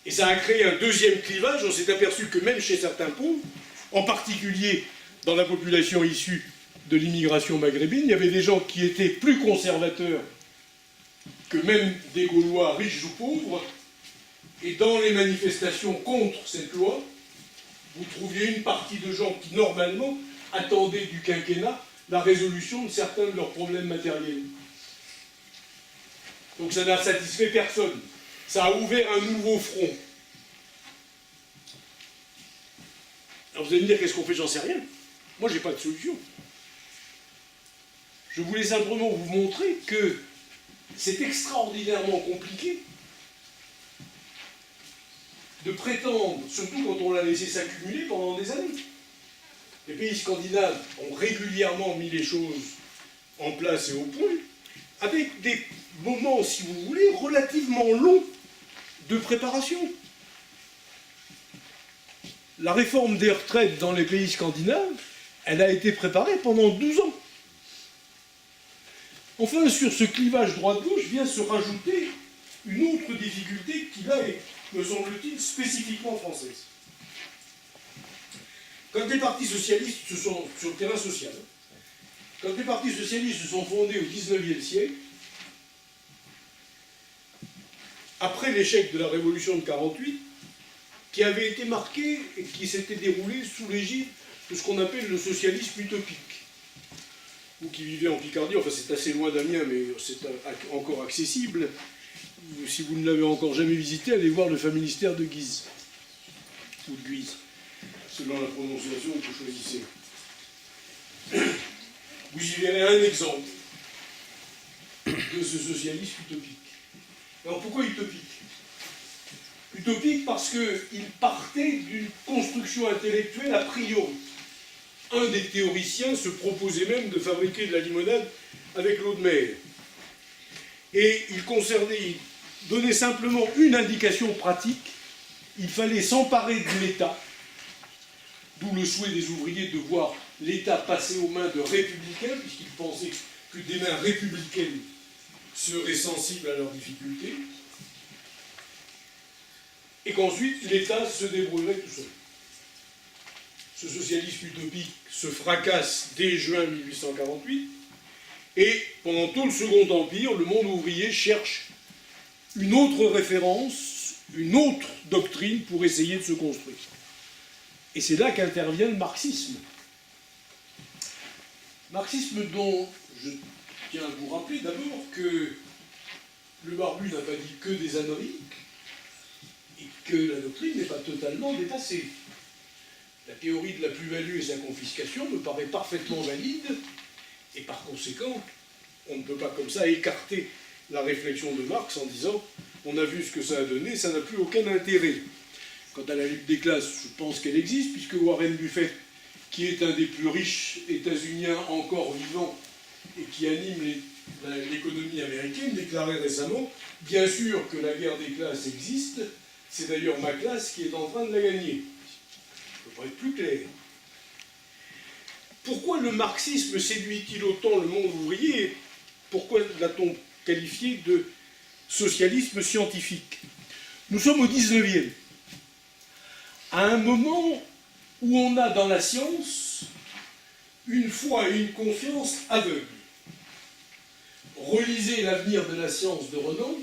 Et ça a créé un deuxième clivage. On s'est aperçu que même chez certains pauvres, en particulier dans la population issue de l'immigration maghrébine, il y avait des gens qui étaient plus conservateurs que même des Gaulois riches ou pauvres. Et dans les manifestations contre cette loi, vous trouviez une partie de gens qui, normalement, attendaient du quinquennat la résolution de certains de leurs problèmes matériels. Donc ça n'a satisfait personne. Ça a ouvert un nouveau front. Alors vous allez me dire, qu'est-ce qu'on fait? J'en sais rien. Moi, j'ai pas de solution. Je voulais simplement vous montrer que c'est extraordinairement compliqué de prétendre, surtout quand on l'a laissé s'accumuler pendant des années. Les pays scandinaves ont régulièrement mis les choses en place et au point, avec des moments, si vous voulez, relativement longs de préparation. La réforme des retraites dans les pays scandinaves, elle a été préparée pendant 12 ans. Enfin, sur ce clivage droite-gauche vient se rajouter une autre difficulté qui, là, est, me semble-t-il, spécifiquement française. Quand les partis socialistes se sont, sur le terrain social, quand les partis socialistes se sont fondés au XIXe siècle, après l'échec de la Révolution de 1948, qui avait été marqué et qui s'était déroulé sous l'égide de ce qu'on appelle le socialisme utopique. Vous qui vivez en Picardie, enfin c'est assez loin d'Amiens, mais c'est encore accessible. Si vous ne l'avez encore jamais visité, allez voir le familistère de Guise, ou de Guise, selon la prononciation que vous choisissez. Vous y verrez un exemple de ce socialisme utopique. Alors pourquoi utopique? Utopique parce qu'il partait d'une construction intellectuelle a priori. Un des théoriciens se proposait même de fabriquer de la limonade avec l'eau de mer. Et il donnait simplement une indication pratique, il fallait s'emparer de l'État, d'où le souhait des ouvriers de voir l'État passer aux mains de républicains, puisqu'ils pensaient que des mains républicaines seraient sensibles à leurs difficultés, et qu'ensuite l'État se débrouillerait tout seul. Ce socialisme utopique se fracasse dès juin 1848, et pendant tout le Second Empire, le monde ouvrier cherche une autre référence, une autre doctrine pour essayer de se construire. Et c'est là qu'intervient le marxisme. Marxisme dont je tiens à vous rappeler d'abord que le barbu n'a pas dit que des âneries, et que la doctrine n'est pas totalement dépassée. La théorie de la plus-value et sa confiscation me paraît parfaitement valide, et par conséquent, on ne peut pas comme ça écarter la réflexion de Marx en disant « on a vu ce que ça a donné, ça n'a plus aucun intérêt ». Quant à la lutte des classes, je pense qu'elle existe, puisque Warren Buffett, qui est un des plus riches États-Uniens encore vivants et qui anime l'économie américaine, déclarait récemment « Bien sûr que la guerre des classes existe, c'est d'ailleurs ma classe qui est en train de la gagner ». Je ne peux pas être plus clair. Pourquoi le marxisme séduit-il autant le monde ouvrier? Pourquoi l'a-t-on qualifié de socialisme scientifique? Nous sommes au 19e, à un moment où on a dans la science une foi et une confiance aveugles. Relisez L'avenir de la science de Renan,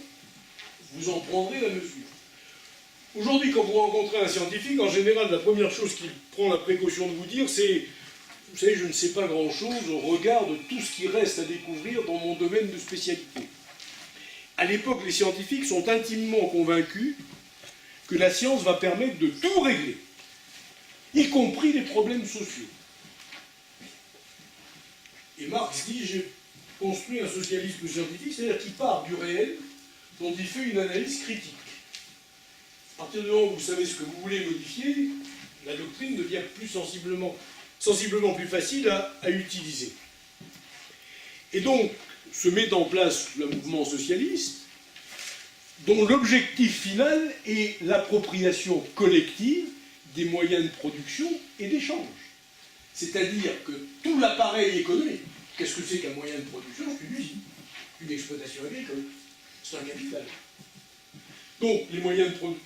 vous en prendrez la mesure. Aujourd'hui, quand vous rencontrez un scientifique, en général, la première chose qu'il prend la précaution de vous dire, c'est « Vous savez, je ne sais pas grand-chose au regard de tout ce qui reste à découvrir dans mon domaine de spécialité. » À l'époque, les scientifiques sont intimement convaincus que la science va permettre de tout régler, y compris les problèmes sociaux. Et Marx dit « J'ai construit un socialisme scientifique », c'est-à-dire qu'il part du réel dont il fait une analyse critique. À partir du moment où vous savez ce que vous voulez modifier, la doctrine devient plus sensiblement plus facile à utiliser. Et donc, se met en place le mouvement socialiste, dont l'objectif final est l'appropriation collective des moyens de production et d'échange. C'est-à-dire que tout l'appareil économique, qu'est-ce que c'est qu'un moyen de production? C'est une usine, une exploitation agricole, c'est un capital. Donc, les moyens de production,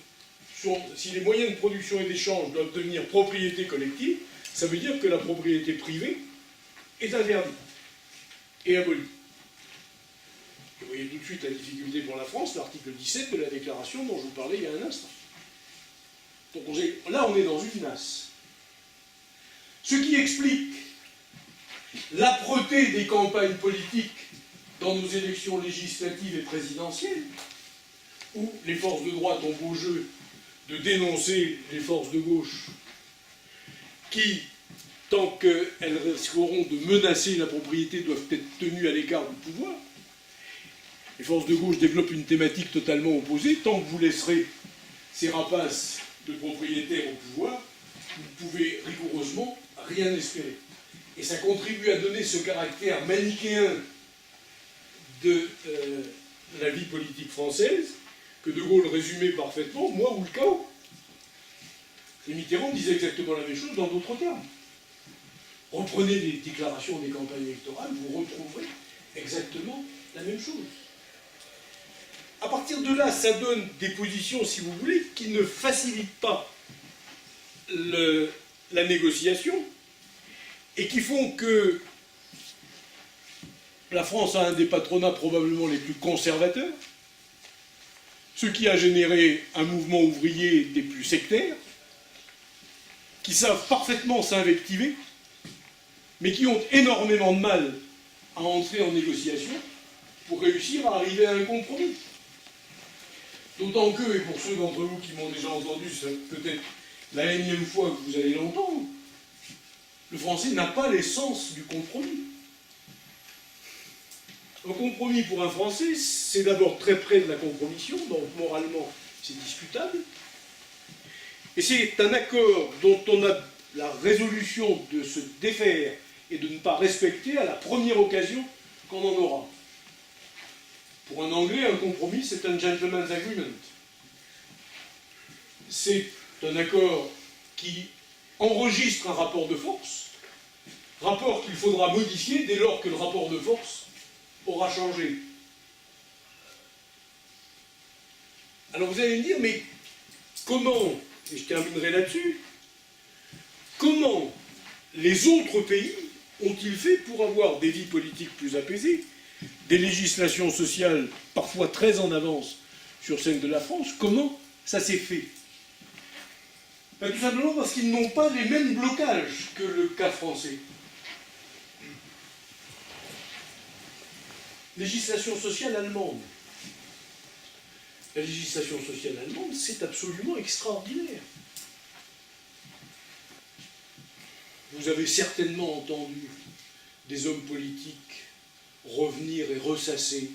si les moyens de production et d'échange doivent devenir propriété collective, ça veut dire que la propriété privée est interdite et abolie. Vous voyez tout de suite la difficulté pour la France, l'article 17 de la déclaration dont je vous parlais il y a un instant. Donc là, on est dans une nasse. Ce qui explique l'âpreté des campagnes politiques dans nos élections législatives et présidentielles, où les forces de droite ont beau jeu de dénoncer les forces de gauche qui, tant qu'elles risqueront de menacer la propriété, doivent être tenues à l'écart du pouvoir. Les forces de gauche développent une thématique totalement opposée. Tant que vous laisserez ces rapaces de propriétaires au pouvoir, vous ne pouvez rigoureusement rien espérer. Et ça contribue à donner ce caractère manichéen de la vie politique française que De Gaulle résumait parfaitement, moi ou le chaos. Et Mitterrand disait exactement la même chose dans d'autres termes. Reprenez les déclarations des campagnes électorales, vous retrouverez exactement la même chose. À partir de là, ça donne des positions, si vous voulez, qui ne facilitent pas la négociation et qui font que la France a un des patronats probablement les plus conservateurs, ce qui a généré un mouvement ouvrier des plus sectaires, qui savent parfaitement s'invectiver, mais qui ont énormément de mal à entrer en négociation pour réussir à arriver à un compromis. D'autant que, et pour ceux d'entre vous qui m'ont déjà entendu, c'est peut-être la énième fois que vous allez l'entendre, le français n'a pas l'essence du compromis. Un compromis pour un Français, c'est d'abord très près de la compromission, donc moralement c'est discutable, et c'est un accord dont on a la résolution de se défaire et de ne pas respecter à la première occasion qu'on en aura. Pour un Anglais, un compromis, c'est un gentleman's agreement. C'est un accord qui enregistre un rapport de force, rapport qu'il faudra modifier dès lors que le rapport de force aura changé. Alors vous allez me dire, mais comment, et je terminerai là-dessus, comment les autres pays ont-ils fait pour avoir des vies politiques plus apaisées, des législations sociales parfois très en avance sur celles de la France? Comment ça s'est fait? Tout simplement parce qu'ils n'ont pas les mêmes blocages que le cas français. Législation sociale allemande. La législation sociale allemande, c'est absolument extraordinaire. Vous avez certainement entendu des hommes politiques revenir et ressasser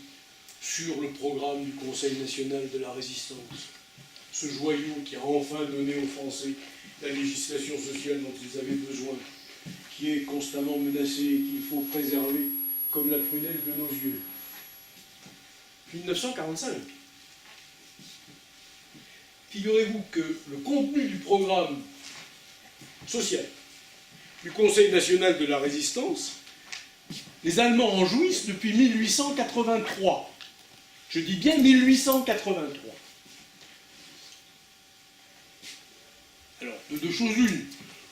sur le programme du Conseil national de la résistance, ce joyau qui a enfin donné aux Français la législation sociale dont ils avaient besoin, qui est constamment menacée et qu'il faut préserver comme la prunelle de nos yeux. 1945. Figurez-vous que le contenu du programme social du Conseil national de la résistance, les Allemands en jouissent depuis 1883. Je dis bien 1883. Alors, de deux choses l'une.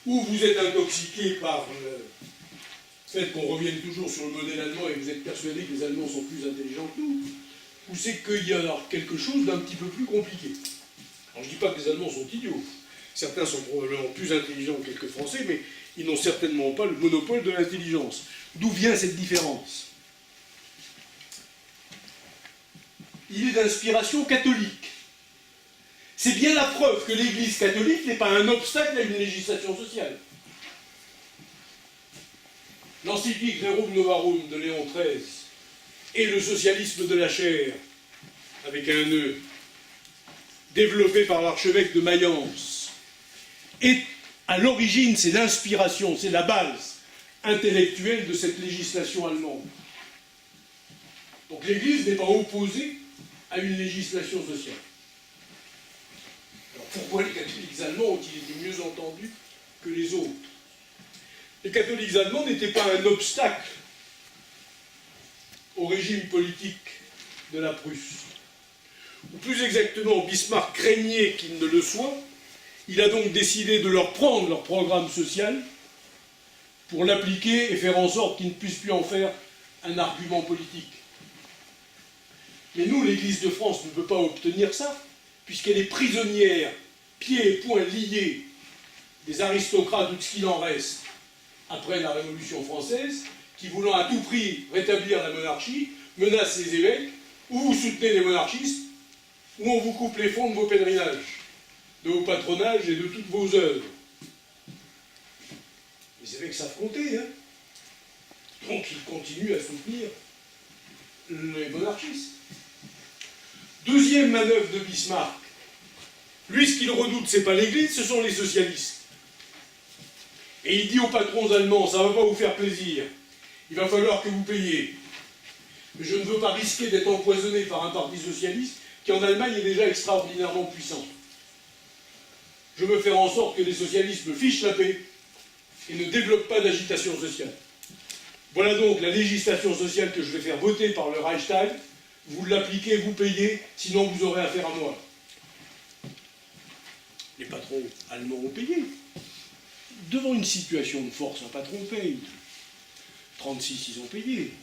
Ou vous êtes intoxiqué par le fait qu'on revienne toujours sur le modèle allemand et vous êtes persuadé que les Allemands sont plus intelligents que nous, ou c'est qu'il y a alors quelque chose d'un petit peu plus compliqué. Alors je ne dis pas que les Allemands sont idiots. Certains sont probablement plus intelligents que quelques Français, mais ils n'ont certainement pas le monopole de l'intelligence. D'où vient cette différence? Il est d'inspiration catholique. C'est bien la preuve que l'Église catholique n'est pas un obstacle à une législation sociale. L'encyclique Rerum Novarum de Léon XIII et le socialisme de la chair, avec un nœud, développé par l'archevêque de Mayence, est à l'origine, c'est l'inspiration, c'est la base intellectuelle de cette législation allemande. Donc l'Église n'est pas opposée à une législation sociale. Alors pourquoi les catholiques allemands ont-ils été mieux entendus que les autres? Les catholiques allemands n'étaient pas un obstacle au régime politique de la Prusse. Ou plus exactement, Bismarck craignait qu'il ne le soit. Il a donc décidé de leur prendre leur programme social pour l'appliquer et faire en sorte qu'ils ne puissent plus en faire un argument politique. Mais nous, l'Église de France ne peut pas obtenir ça, puisqu'elle est prisonnière, pieds et poings liés, des aristocrates ou de ce qu'il en reste, après la Révolution française, qui, voulant à tout prix rétablir la monarchie, menacent les évêques, ou vous soutenez les monarchistes, ou on vous coupe les fonds de vos pèlerinages, de vos patronages et de toutes vos œuvres. Les évêques savent compter, hein. Donc ils continuent à soutenir les monarchistes. Deuxième manœuvre de Bismarck. Lui, ce qu'il redoute, ce n'est pas l'Église, ce sont les socialistes. Et il dit aux patrons allemands, ça ne va pas vous faire plaisir, il va falloir que vous payiez. Mais je ne veux pas risquer d'être empoisonné par un parti socialiste qui en Allemagne est déjà extraordinairement puissant. Je veux faire en sorte que les socialistes me fichent la paix et ne développent pas d'agitation sociale. Voilà donc la législation sociale que je vais faire voter par le Reichstag. Vous l'appliquez, vous payez, sinon vous aurez affaire à moi. Les patrons allemands ont payé. Devant une situation de force, un patron paye. 36, ils ont payé.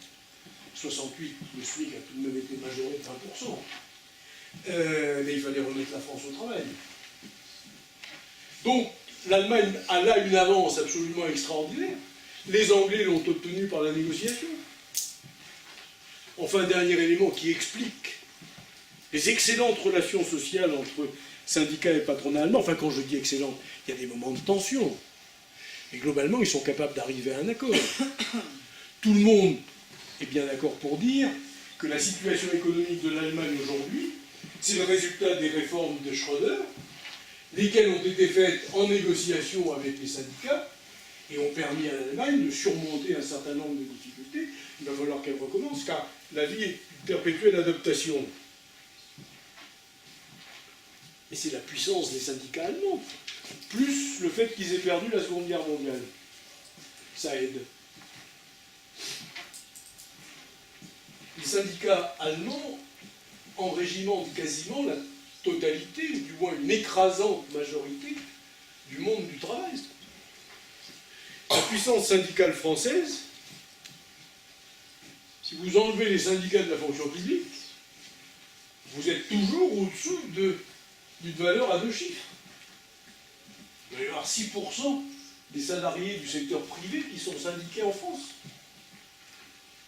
68, le SMIC a tout de même été majoré de 20%. Mais il fallait remettre la France au travail. Donc, l'Allemagne a là une avance absolument extraordinaire. Les Anglais l'ont obtenue par la négociation. Enfin, dernier élément qui explique les excellentes relations sociales entre syndicats et patronat allemand. Enfin, quand je dis excellentes, il y a des moments de tension. Et globalement, ils sont capables d'arriver à un accord. Tout le monde est bien d'accord pour dire que la situation économique de l'Allemagne aujourd'hui, c'est le résultat des réformes de Schröder, lesquelles ont été faites en négociation avec les syndicats et ont permis à l'Allemagne de surmonter un certain nombre de difficultés. Il va falloir qu'elle recommence, car la vie est une perpétuelle adaptation. Et c'est la puissance des syndicats allemands, plus le fait qu'ils aient perdu la Seconde Guerre mondiale. Ça aide. Les syndicats allemands enrégimentent quasiment la totalité, ou du moins une écrasante majorité, du monde du travail. La puissance syndicale française, si vous enlevez les syndicats de la fonction publique, vous êtes toujours au-dessous d'une valeur à 2 chiffres. Il va y avoir 6% des salariés du secteur privé qui sont syndiqués en France.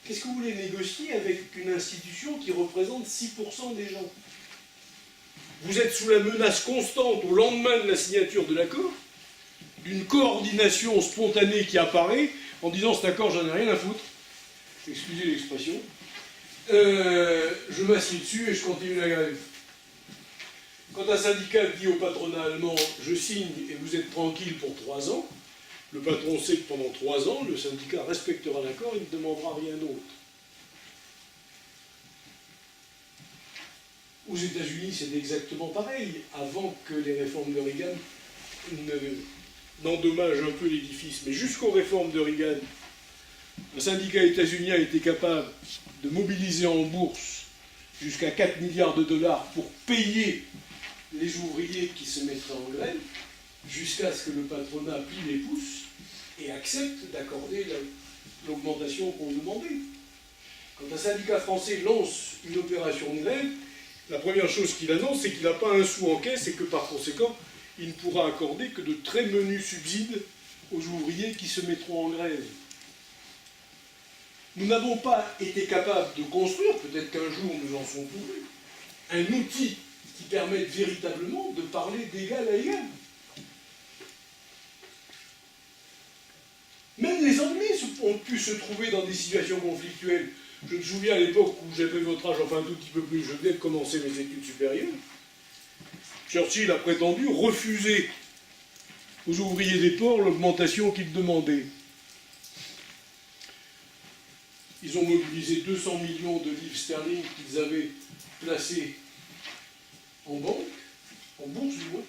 Qu'est-ce que vous voulez négocier avec une institution qui représente 6% des gens? Vous êtes sous la menace constante au lendemain de la signature de l'accord d'une coordination spontanée qui apparaît en disant cet accord, j'en ai rien à foutre, excusez l'expression, je m'assieds dessus et je continue la grève. Quand un syndicat dit au patronat allemand, je signe et vous êtes tranquille pour 3 ans, le patron sait que pendant 3 ans, le syndicat respectera l'accord et ne demandera rien d'autre. Aux États-Unis, c'est exactement pareil, avant que les réformes de Reagan n'endommagent un peu l'édifice. Mais jusqu'aux réformes de Reagan, un syndicat états-unien a été capable de mobiliser en bourse jusqu'à 4 milliards de dollars pour payer les ouvriers qui se mettraient en grève, jusqu'à ce que le patronat plie les pouces et accepte d'accorder l'augmentation qu'on demandait. Quand un syndicat français lance une opération de grève, la première chose qu'il annonce, c'est qu'il n'a pas un sou en caisse et que par conséquent, il ne pourra accorder que de très menus subsides aux ouvriers qui se mettront en grève. Nous n'avons pas été capables de construire, peut-être qu'un jour nous en serons pourvus, un outil qui permette véritablement de parler d'égal à égal. Même les Anglais ont pu se trouver dans des situations conflictuelles. Je me souviens à l'époque où j'avais votre âge, enfin un tout petit peu plus, je venais de commencer mes études supérieures. Churchill a prétendu refuser aux ouvriers des ports l'augmentation qu'ils demandaient. Ils ont mobilisé 200 millions de livres sterling qu'ils avaient placés en banque, en bourse du moins.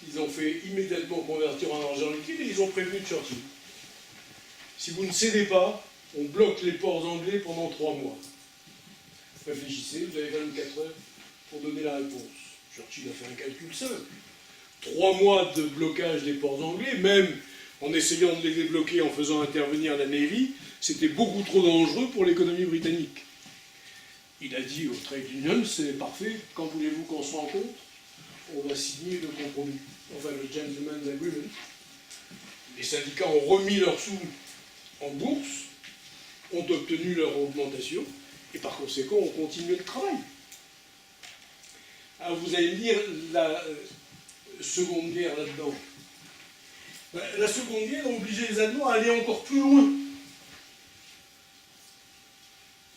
Ils ont fait immédiatement convertir en argent liquide et ils ont prévenu Churchill. Si vous ne cédez pas, on bloque les ports anglais pendant 3 mois. Réfléchissez, vous avez 24 heures pour donner la réponse. Churchill a fait un calcul simple. 3 mois de blocage des ports anglais, même en essayant de les débloquer en faisant intervenir la Navy, c'était beaucoup trop dangereux pour l'économie britannique. Il a dit au Trade Union, c'est parfait, quand voulez-vous qu'on se rencontre? On va signer le compromis, enfin le Gentleman's Agreement. Les syndicats ont remis leurs sous en bourse, ont obtenu leur augmentation, et par conséquent ont continué le travail. Alors vous allez me dire, la Seconde Guerre là-dedans. La Seconde Guerre a obligé les Allemands à aller encore plus loin.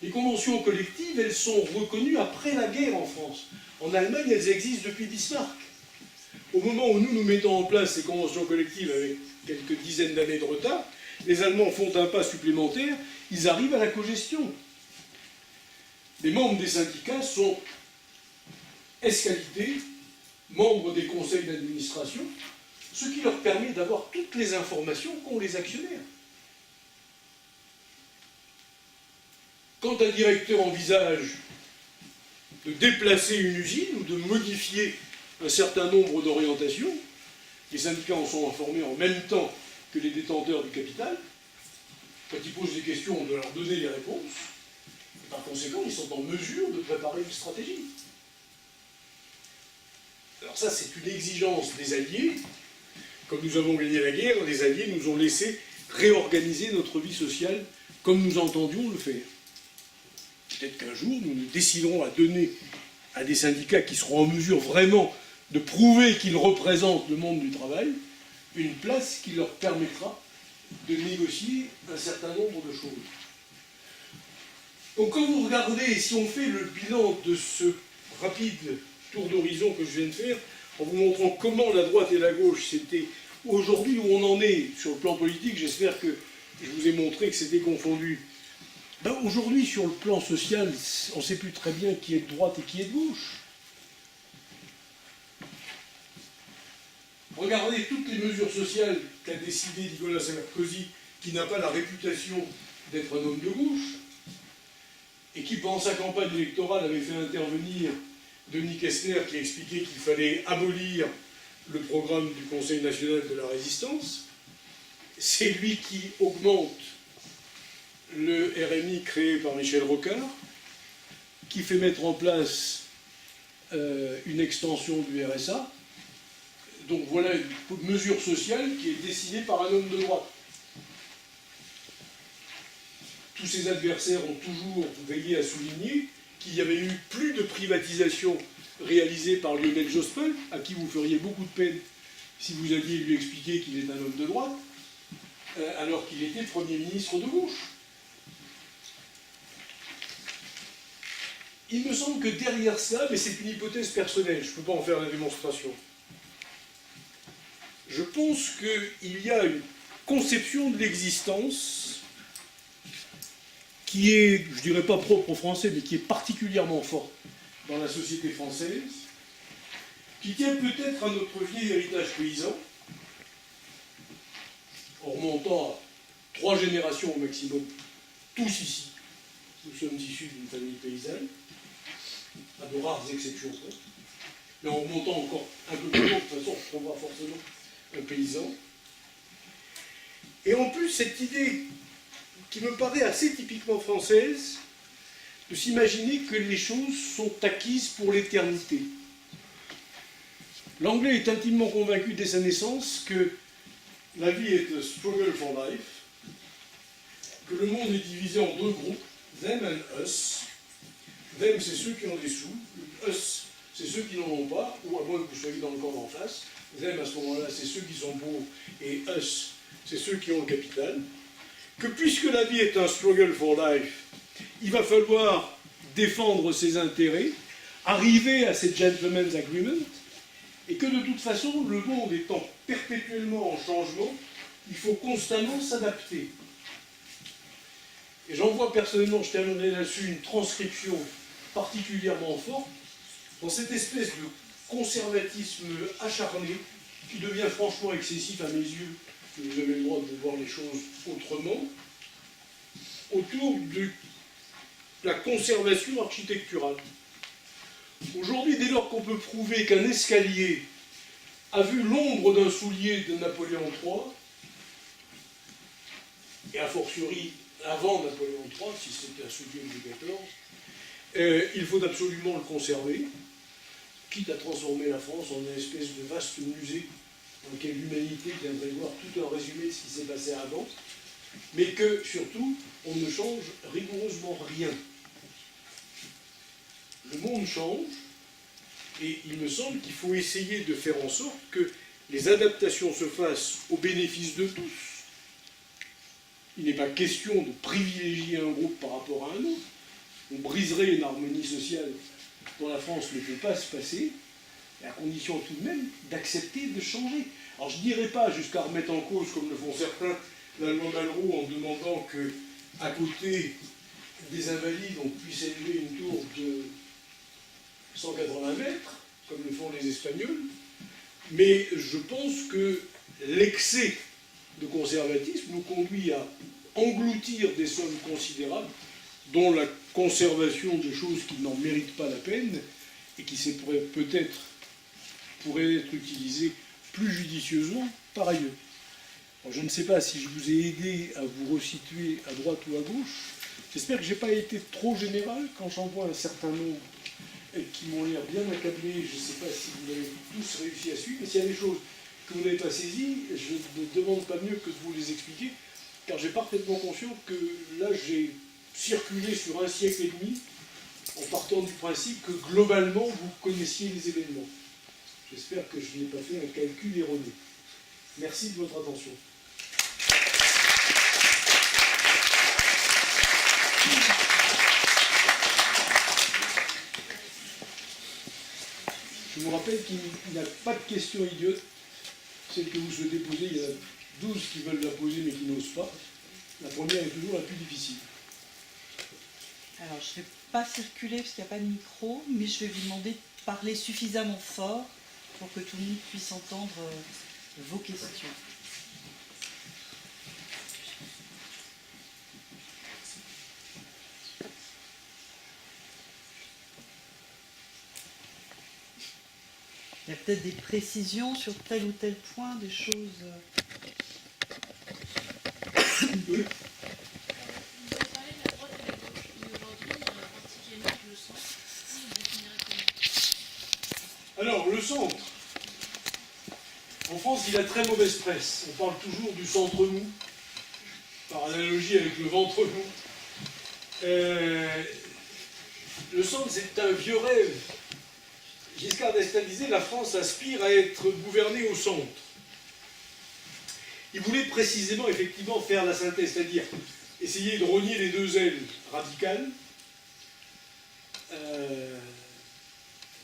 Les conventions collectives, elles sont reconnues après la guerre en France. En Allemagne, elles existent depuis Bismarck. Au moment où nous mettons en place ces conventions collectives avec quelques dizaines d'années de retard, les Allemands font un pas supplémentaire, ils arrivent à la cogestion. Les membres des syndicats sont escalités, membres des conseils d'administration, ce qui leur permet d'avoir toutes les informations qu'ont les actionnaires. Quand un directeur envisage de déplacer une usine ou de modifier un certain nombre d'orientations, les syndicats en sont informés en même temps que les détenteurs du capital. Quand ils posent des questions, on doit leur donner les réponses. Et par conséquent, ils sont en mesure de préparer une stratégie. Alors ça, c'est une exigence des Alliés. Comme nous avons gagné la guerre, les Alliés nous ont laissé réorganiser notre vie sociale comme nous entendions le faire. Peut-être qu'un jour, nous déciderons à donner à des syndicats qui seront en mesure vraiment de prouver qu'ils représentent le monde du travail, une place qui leur permettra de négocier un certain nombre de choses. Donc quand vous regardez, si on fait le bilan de ce rapide tour d'horizon que je viens de faire, en vous montrant comment la droite et la gauche, c'était aujourd'hui où on en est sur le plan politique, j'espère que je vous ai montré que c'était confondu. Ben aujourd'hui, sur le plan social, on ne sait plus très bien qui est de droite et qui est de gauche. Regardez toutes les mesures sociales qu'a décidé Nicolas Sarkozy, qui n'a pas la réputation d'être un homme de gauche, et qui, pendant sa campagne électorale, avait fait intervenir Denis Kessler, qui expliquait qu'il fallait abolir le programme du Conseil national de la résistance. C'est lui qui augmente le RMI créé par Michel Rocard, qui fait mettre en place une extension du RSA. Donc voilà une mesure sociale qui est décidée par un homme de droite. Tous ses adversaires ont toujours veillé à souligner qu'il y avait eu plus de privatisation réalisée par Lionel Jospin, à qui vous feriez beaucoup de peine si vous alliez lui expliquer qu'il est un homme de droite, alors qu'il était Premier ministre de gauche. Il me semble que derrière ça, mais c'est une hypothèse personnelle, je ne peux pas en faire la démonstration, je pense qu'il y a une conception de l'existence qui est, je ne dirais pas propre aux Français, mais qui est particulièrement forte dans la société française, qui tient peut-être à notre vieil héritage paysan, en remontant à 3 générations au maximum, tous ici, nous sommes issus d'une famille paysanne, à de rares exceptions près, mais en remontant encore un peu plus loin, de toute façon, on trouvera forcément un paysan. Et en plus, cette idée qui me paraît assez typiquement française, de s'imaginer que les choses sont acquises pour l'éternité. L'Anglais est intimement convaincu dès sa naissance que la vie est a struggle for life, que le monde est divisé en 2 groupes, them and us. Them, c'est ceux qui ont des sous, us, c'est ceux qui n'en ont pas, ou à moins que vous soyez dans le camp d'en face. Them, à ce moment-là, c'est ceux qui sont pauvres, et us, c'est ceux qui ont le capital. Que puisque la vie est un struggle for life, il va falloir défendre ses intérêts, arriver à ces gentlemen's agreement, et que de toute façon, le monde étant perpétuellement en changement, il faut constamment s'adapter. Et j'en vois personnellement, je terminerai là-dessus, une transcription particulièrement forte dans cette espèce de conservatisme acharné qui devient franchement excessif à mes yeux, que vous avez le droit de voir les choses autrement, autour de la conservation architecturale. Aujourd'hui, dès lors qu'on peut prouver qu'un escalier a vu l'ombre d'un soulier de Napoléon III, et a fortiori avant Napoléon III, si c'était un soulier de Louis XIV, il faut absolument le conserver, quitte à transformer la France en une espèce de vaste musée dans lequel l'humanité viendrait voir tout un résumé de ce qui s'est passé avant, mais que, surtout, on ne change rigoureusement rien. Le monde change, et il me semble qu'il faut essayer de faire en sorte que les adaptations se fassent au bénéfice de tous. Il n'est pas question de privilégier un groupe par rapport à un autre. On briserait une harmonie sociale dont la France ne peut pas se passer, à condition tout de même d'accepter de changer. Alors je ne dirais pas jusqu'à remettre en cause, comme le font certains, la loi Malraux en demandant que, à côté des Invalides, on puisse élever une tour de 180 mètres, comme le font les Espagnols, mais je pense que l'excès de conservatisme nous conduit à engloutir des sommes considérables, dont la conservation de choses qui n'en méritent pas la peine et qui peut-être pourraient être utilisées plus judicieusement par ailleurs. Alors, je ne sais pas si je vous ai aidé à vous resituer à droite ou à gauche. J'espère que je n'ai pas été trop général quand j'en vois un certain nombre qui m'ont l'air bien accablés. Je ne sais pas si vous avez tous réussi à suivre, mais s'il y a des choses que vous n'avez pas saisies, je ne demande pas mieux que de vous les expliquer, car j'ai parfaitement conscience que là, j'ai circulé sur un siècle et demi en partant du principe que globalement, vous connaissiez les événements. J'espère que je n'ai pas fait un calcul erroné. Merci de votre attention. Je vous rappelle qu'il n'y a pas de questions idiotes. Celle que vous souhaitez poser, il y en a 12 qui veulent la poser mais qui n'osent pas. La première est toujours la plus difficile. Alors, je ne vais pas circuler parce qu'il n'y a pas de micro, mais je vais vous demander de parler suffisamment fort pour que tout le monde puisse entendre vos questions. Il y a peut-être des précisions sur tel ou tel point, des choses... Oui. Alors, le centre. En France, il a très mauvaise presse. On parle toujours du centre mou, par analogie avec le ventre mou. Le centre, c'est un vieux rêve. Giscard d'Estaing disait, la France aspire à être gouvernée au centre. Il voulait précisément, effectivement, faire la synthèse, c'est-à-dire essayer de rogner les deux ailes radicales,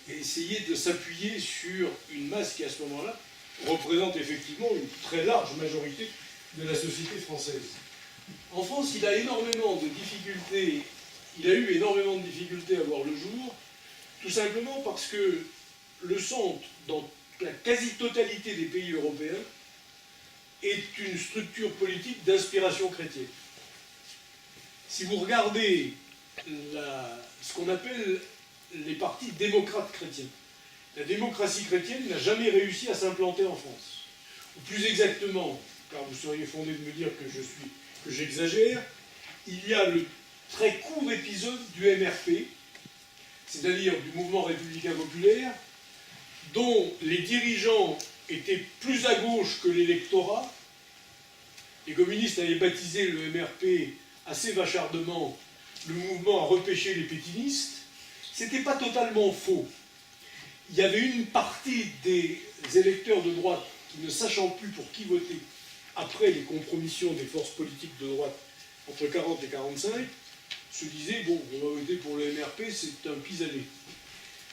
et essayer de s'appuyer sur une masse qui, à ce moment-là, représente effectivement une très large majorité de la société française. En France, il a eu énormément de difficultés à voir le jour, tout simplement parce que le centre, dans la quasi-totalité des pays européens, est une structure politique d'inspiration chrétienne. Si vous regardez ce qu'on appelle les partis démocrates chrétiens, la démocratie chrétienne n'a jamais réussi à s'implanter en France. Ou plus exactement, car vous seriez fondé de me dire que j'exagère, il y a le très court épisode du MRP, c'est-à-dire du mouvement républicain populaire, dont les dirigeants étaient plus à gauche que l'électorat. Les communistes avaient baptisé le MRP assez vachardement le mouvement à repêcher les pétinistes. C'était pas totalement faux. Il y avait une partie des électeurs de droite qui, ne sachant plus pour qui voter après les compromissions des forces politiques de droite entre 40 et 45, se disaient, bon, on va voter pour le MRP, c'est un pis-aller.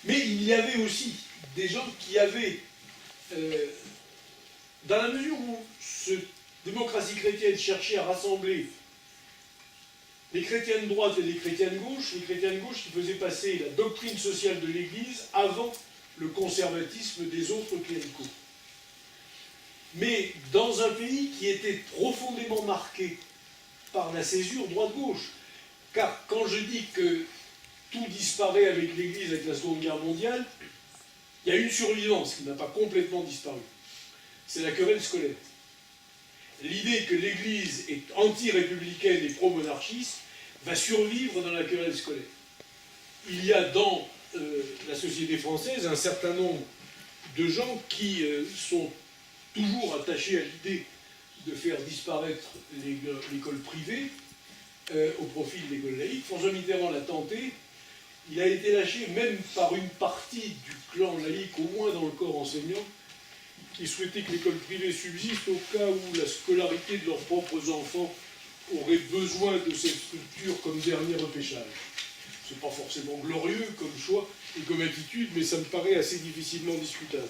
Mais il y avait aussi des gens qui avaient, dans la mesure où cette démocratie chrétienne cherchait à rassembler les chrétiens de droite et les chrétiens de gauche qui faisaient passer la doctrine sociale de l'Église avant le conservatisme des autres cléricaux. Mais dans un pays qui était profondément marqué par la césure droite-gauche, car quand je dis que tout disparaît avec l'Église avec la Seconde Guerre mondiale, il y a une survivance qui n'a pas complètement disparu. C'est la querelle scolaire. L'idée que l'Église est anti-républicaine et pro-monarchiste va survivre dans la querelle scolaire. Il y a dans la société française un certain nombre de gens qui sont toujours attachés à l'idée de faire disparaître l'école privée au profit de l'école laïque. François Mitterrand l'a tenté. Il a été lâché même par une partie du clan laïque, au moins dans le corps enseignant, qui souhaitaient que l'école privée subsiste au cas où la scolarité de leurs propres enfants aurait besoin de cette structure comme dernier repêchage. C'est pas forcément glorieux comme choix et comme attitude, mais ça me paraît assez difficilement discutable.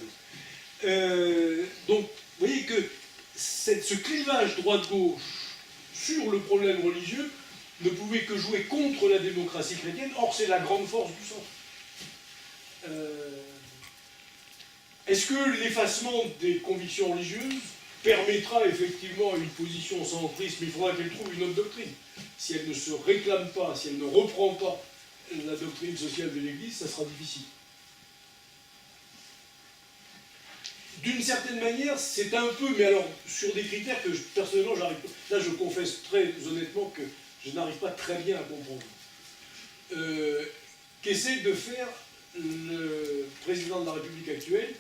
Donc, vous voyez que ce clivage droite-gauche sur le problème religieux ne pouvait que jouer contre la démocratie chrétienne, or c'est la grande force du centre. Est-ce que l'effacement des convictions religieuses permettra effectivement à une position centriste, mais il faudra qu'elle trouve une autre doctrine. Si elle ne se réclame pas, si elle ne reprend pas la doctrine sociale de l'Église, ça sera difficile. D'une certaine manière, c'est un peu, mais alors sur des critères que personnellement j'arrive pas. Là, je confesse très honnêtement que je n'arrive pas très bien à comprendre. Qu'essaie de faire le président de la République actuelle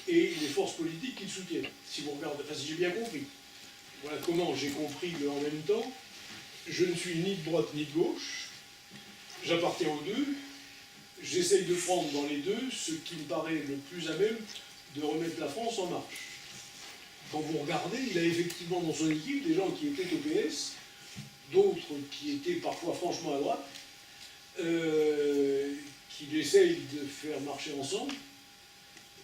et les forces politiques qui le soutiennent. Si vous regardez, enfin si j'ai bien compris. Voilà comment j'ai compris le en même temps. Je ne suis ni de droite ni de gauche. J'appartiens aux deux. J'essaye de prendre dans les deux ce qui me paraît le plus à même de remettre la France en marche. Quand vous regardez, il a effectivement dans son équipe des gens qui étaient au PS, d'autres qui étaient parfois franchement à droite, qu'il essaye de faire marcher ensemble,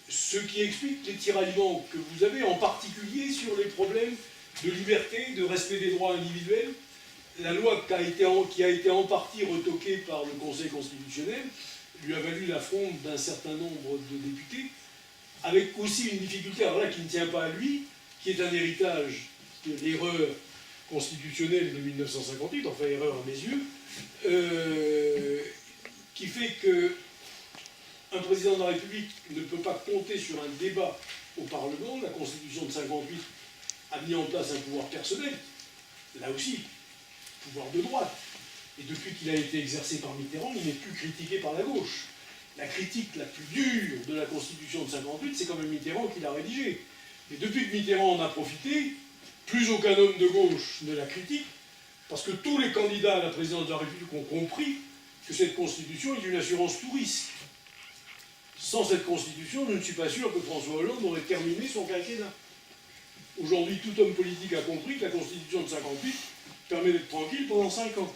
ce qui explique les tiraillements que vous avez, en particulier sur les problèmes de liberté, de respect des droits individuels. La loi qui a été en partie retoquée par le Conseil constitutionnel lui a valu l'affront d'un certain nombre de députés, avec aussi une difficulté, alors là, qui ne tient pas à lui, qui est un héritage de l'erreur constitutionnelle de 1958, enfin erreur à mes yeux, qui fait que un président de la République ne peut pas compter sur un débat au Parlement. La Constitution de 1958 a mis en place un pouvoir personnel, là aussi, pouvoir de droite. Et depuis qu'il a été exercé par Mitterrand, il n'est plus critiqué par la gauche. La critique la plus dure de la Constitution de 1958, c'est quand même Mitterrand qui l'a rédigée. Et depuis que Mitterrand en a profité, plus aucun homme de gauche ne la critique, parce que tous les candidats à la présidence de la République ont compris que cette Constitution est une assurance tout risque. Sans cette Constitution, je ne suis pas sûr que François Hollande aurait terminé son quinquennat. Aujourd'hui, tout homme politique a compris que la Constitution de 58 permet d'être tranquille pendant 5 ans.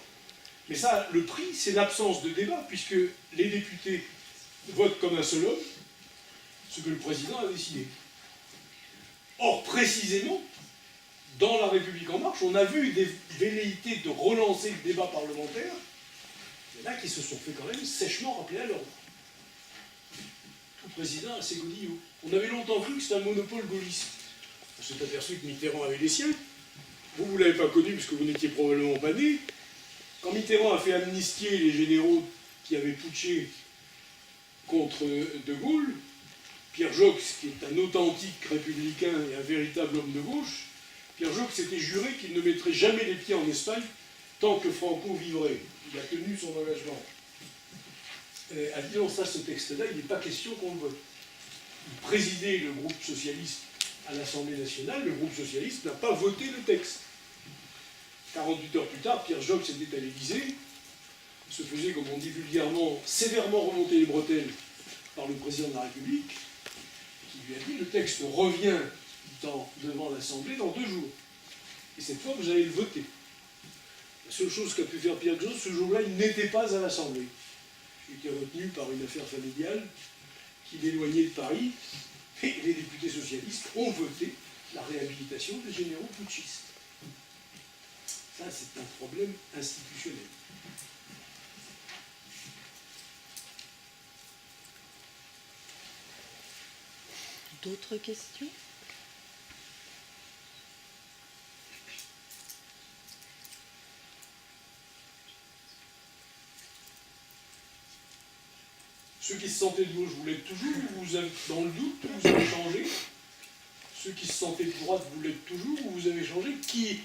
Mais ça, le prix, c'est l'absence de débat, puisque les députés votent comme un seul homme ce que le président a décidé. Or, précisément, dans La République En Marche, on a vu des velléités de relancer le débat parlementaire, il y en a qui se sont fait quand même sèchement rappeler à l'ordre. Tout président a ses godillots. On avait longtemps cru que c'était un monopole gaulliste. On s'est aperçu que Mitterrand avait les siens. Vous ne l'avez pas connu puisque vous n'étiez probablement pas né. Quand Mitterrand a fait amnistier les généraux qui avaient putché contre De Gaulle, Pierre Joxe, qui est un authentique républicain et un véritable homme de gauche, Pierre Joxe s'était juré qu'il ne mettrait jamais les pieds en Espagne tant que Franco vivrait. Il a tenu son engagement. A dit non, ça, ce texte-là, il n'est pas question qu'on le vote. Il présidait le groupe socialiste à l'Assemblée nationale, le groupe socialiste n'a pas voté le texte. 48 heures plus tard, Pierre Joxe était à l'Élysée, il se faisait, comme on dit vulgairement, sévèrement remonter les bretelles par le président de la République, qui lui a dit le texte revient devant l'Assemblée dans 2 jours. Et cette fois, vous allez le voter. La seule chose qu'a pu faire Pierre Joxe, ce jour-là, il n'était pas à l'Assemblée. Il était retenu par une affaire familiale qui l'éloignait de Paris, et les députés socialistes ont voté la réhabilitation des généraux putschistes. Ça, c'est un problème institutionnel. D'autres questions? Ceux qui se sentaient de gauche, vous l'êtes toujours, ou vous avez, dans le doute, vous avez changé? Ceux qui se sentaient de droite, vous l'êtes toujours, ou vous avez changé? Qui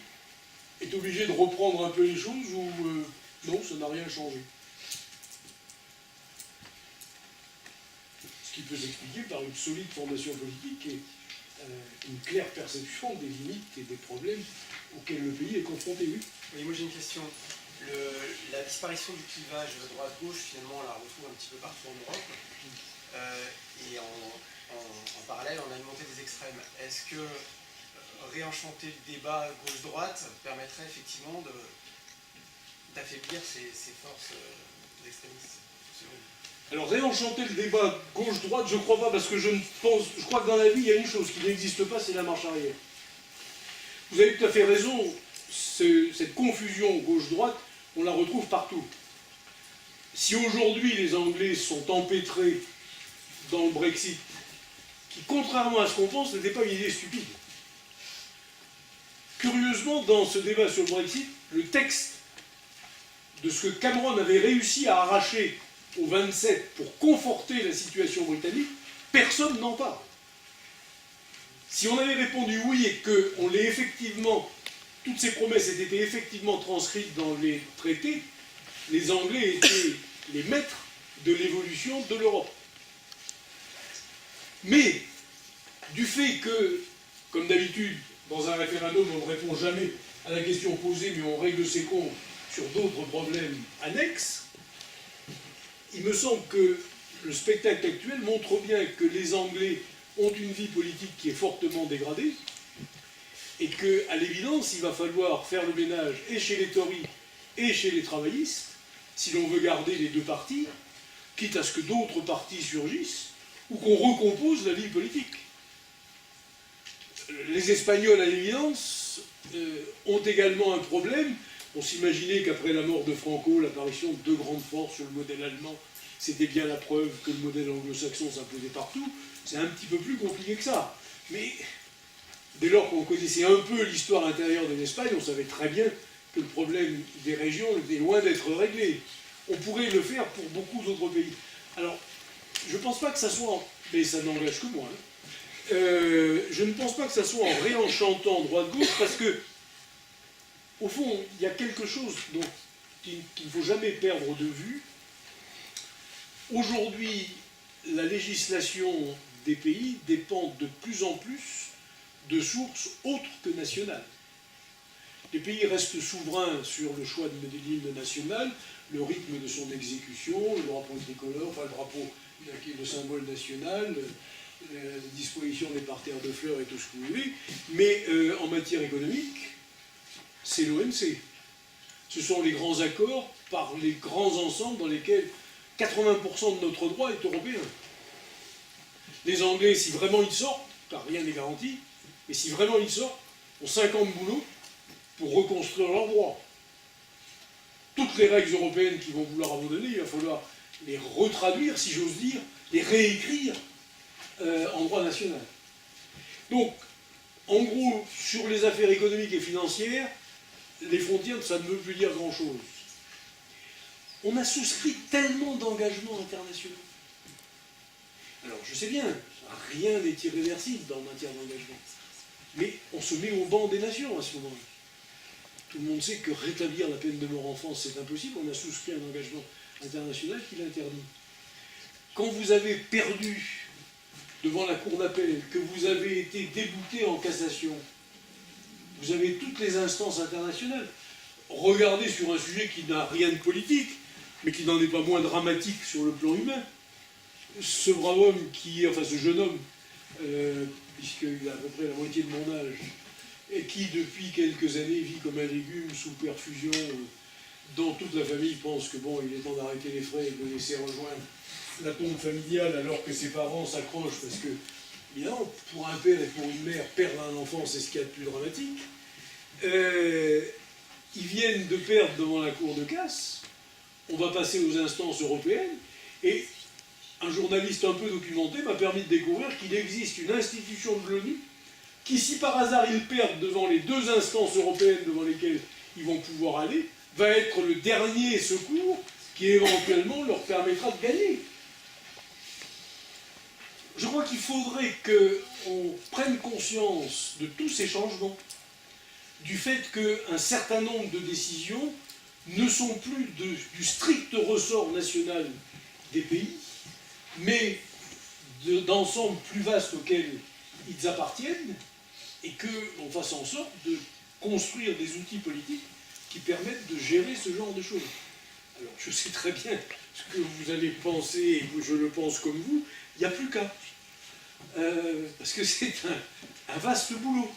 est obligé de reprendre un peu les choses, ou non, ça n'a rien changé? Ce qui peut s'expliquer par une solide formation politique et une claire perception des limites et des problèmes auxquels le pays est confronté. Oui. Oui, moi j'ai une question. La disparition du clivage droite-gauche, finalement, on la retrouve un petit peu partout en Europe. Et en parallèle, on a une montée des extrêmes. Est-ce que réenchanter le débat gauche-droite permettrait effectivement d'affaiblir ces forces extrémistes, selon vous? Alors réenchanter le débat gauche-droite, je ne crois pas, parce que je crois que dans la vie, il y a une chose qui n'existe pas, c'est la marche arrière. Vous avez tout à fait raison, cette confusion gauche-droite, on la retrouve partout. Si aujourd'hui les Anglais sont empêtrés dans le Brexit, qui contrairement à ce qu'on pense, n'était pas une idée stupide. Curieusement, dans ce débat sur le Brexit, le texte de ce que Cameron avait réussi à arracher aux 27 pour conforter la situation britannique, personne n'en parle. Si on avait répondu oui et que on l'ait effectivement, toutes ces promesses aient été effectivement transcrites dans les traités, les Anglais étaient les maîtres de l'évolution de l'Europe. Mais, du fait que, comme d'habitude, dans un référendum, on ne répond jamais à la question posée, mais on règle ses comptes sur d'autres problèmes annexes, il me semble que le spectacle actuel montre bien que les Anglais ont une vie politique qui est fortement dégradée, et qu'à l'évidence, il va falloir faire le ménage et chez les Tories et chez les travaillistes, si l'on veut garder les deux partis, quitte à ce que d'autres partis surgissent, ou qu'on recompose la vie politique. Les Espagnols, à l'évidence, ont également un problème. On s'imaginait qu'après la mort de Franco, l'apparition de 2 grandes forces sur le modèle allemand, c'était bien la preuve que le modèle anglo-saxon s'imposait partout. C'est un petit peu plus compliqué que ça. Mais dès lors qu'on connaissait un peu l'histoire intérieure de l'Espagne, on savait très bien que le problème des régions était loin d'être réglé. On pourrait le faire pour beaucoup d'autres pays. Alors, je ne pense pas que ça soit, mais ça n'engage que moi, je ne pense pas que ça soit en réenchantant droite-gauche, parce que, au fond, il y a quelque chose qu'il ne faut jamais perdre de vue. Aujourd'hui, la législation des pays dépend de plus en plus de sources autres que nationales. Les pays restent souverains sur le choix de l'hymne national, le rythme de son exécution, le drapeau tricolore, enfin le drapeau qui est le symbole national, la disposition des parterres de fleurs et tout ce que vous voulez, mais en matière économique, c'est l'OMC. Ce sont les grands accords par les grands ensembles dans lesquels 80% de notre droit est européen. Les Anglais, si vraiment ils sortent, car rien n'est garanti, mais si vraiment ils sortent, ont 5 ans de boulot pour reconstruire leur droit. Toutes les règles européennes qu'ils vont vouloir abandonner, il va falloir les retraduire, si j'ose dire, les réécrire en droit national. Donc, en gros, sur les affaires économiques et financières, les frontières, ça ne veut plus dire grand-chose. On a souscrit tellement d'engagements internationaux. Alors, je sais bien, rien n'est irréversible en matière d'engagement. Mais on se met au banc des nations à ce moment-là. Tout le monde sait que rétablir la peine de mort en France, c'est impossible. On a souscrit un engagement international qui l'interdit. Quand vous avez perdu devant la cour d'appel, que vous avez été débouté en cassation, vous avez toutes les instances internationales. Regardez sur un sujet qui n'a rien de politique, mais qui n'en est pas moins dramatique sur le plan humain. Ce brave homme ce jeune homme, puisqu'il a à peu près la moitié de mon âge, et qui depuis quelques années vit comme un légume sous perfusion, dont toute la famille pense que bon, il est temps d'arrêter les frais et de le laisser rejoindre la tombe familiale alors que ses parents s'accrochent parce que, évidemment, pour un père et pour une mère, perdre un enfant, c'est ce qu'il y a de plus dramatique. Ils viennent de perdre devant la cour de casse, on va passer aux instances européennes, et un journaliste un peu documenté m'a permis de découvrir qu'il existe une institution de l'ONU qui, si par hasard ils perdent devant les 2 instances européennes devant lesquelles ils vont pouvoir aller, va être le dernier secours qui éventuellement leur permettra de gagner. Je crois qu'il faudrait qu'on prenne conscience de tous ces changements, du fait qu'un certain nombre de décisions ne sont plus du strict ressort national des pays, mais d'ensembles plus vastes auxquels ils appartiennent, et qu'on fasse en sorte de construire des outils politiques qui permettent de gérer ce genre de choses. Alors, je sais très bien ce que vous allez penser, et je le pense comme vous, il n'y a plus qu'à. Parce que c'est un vaste boulot.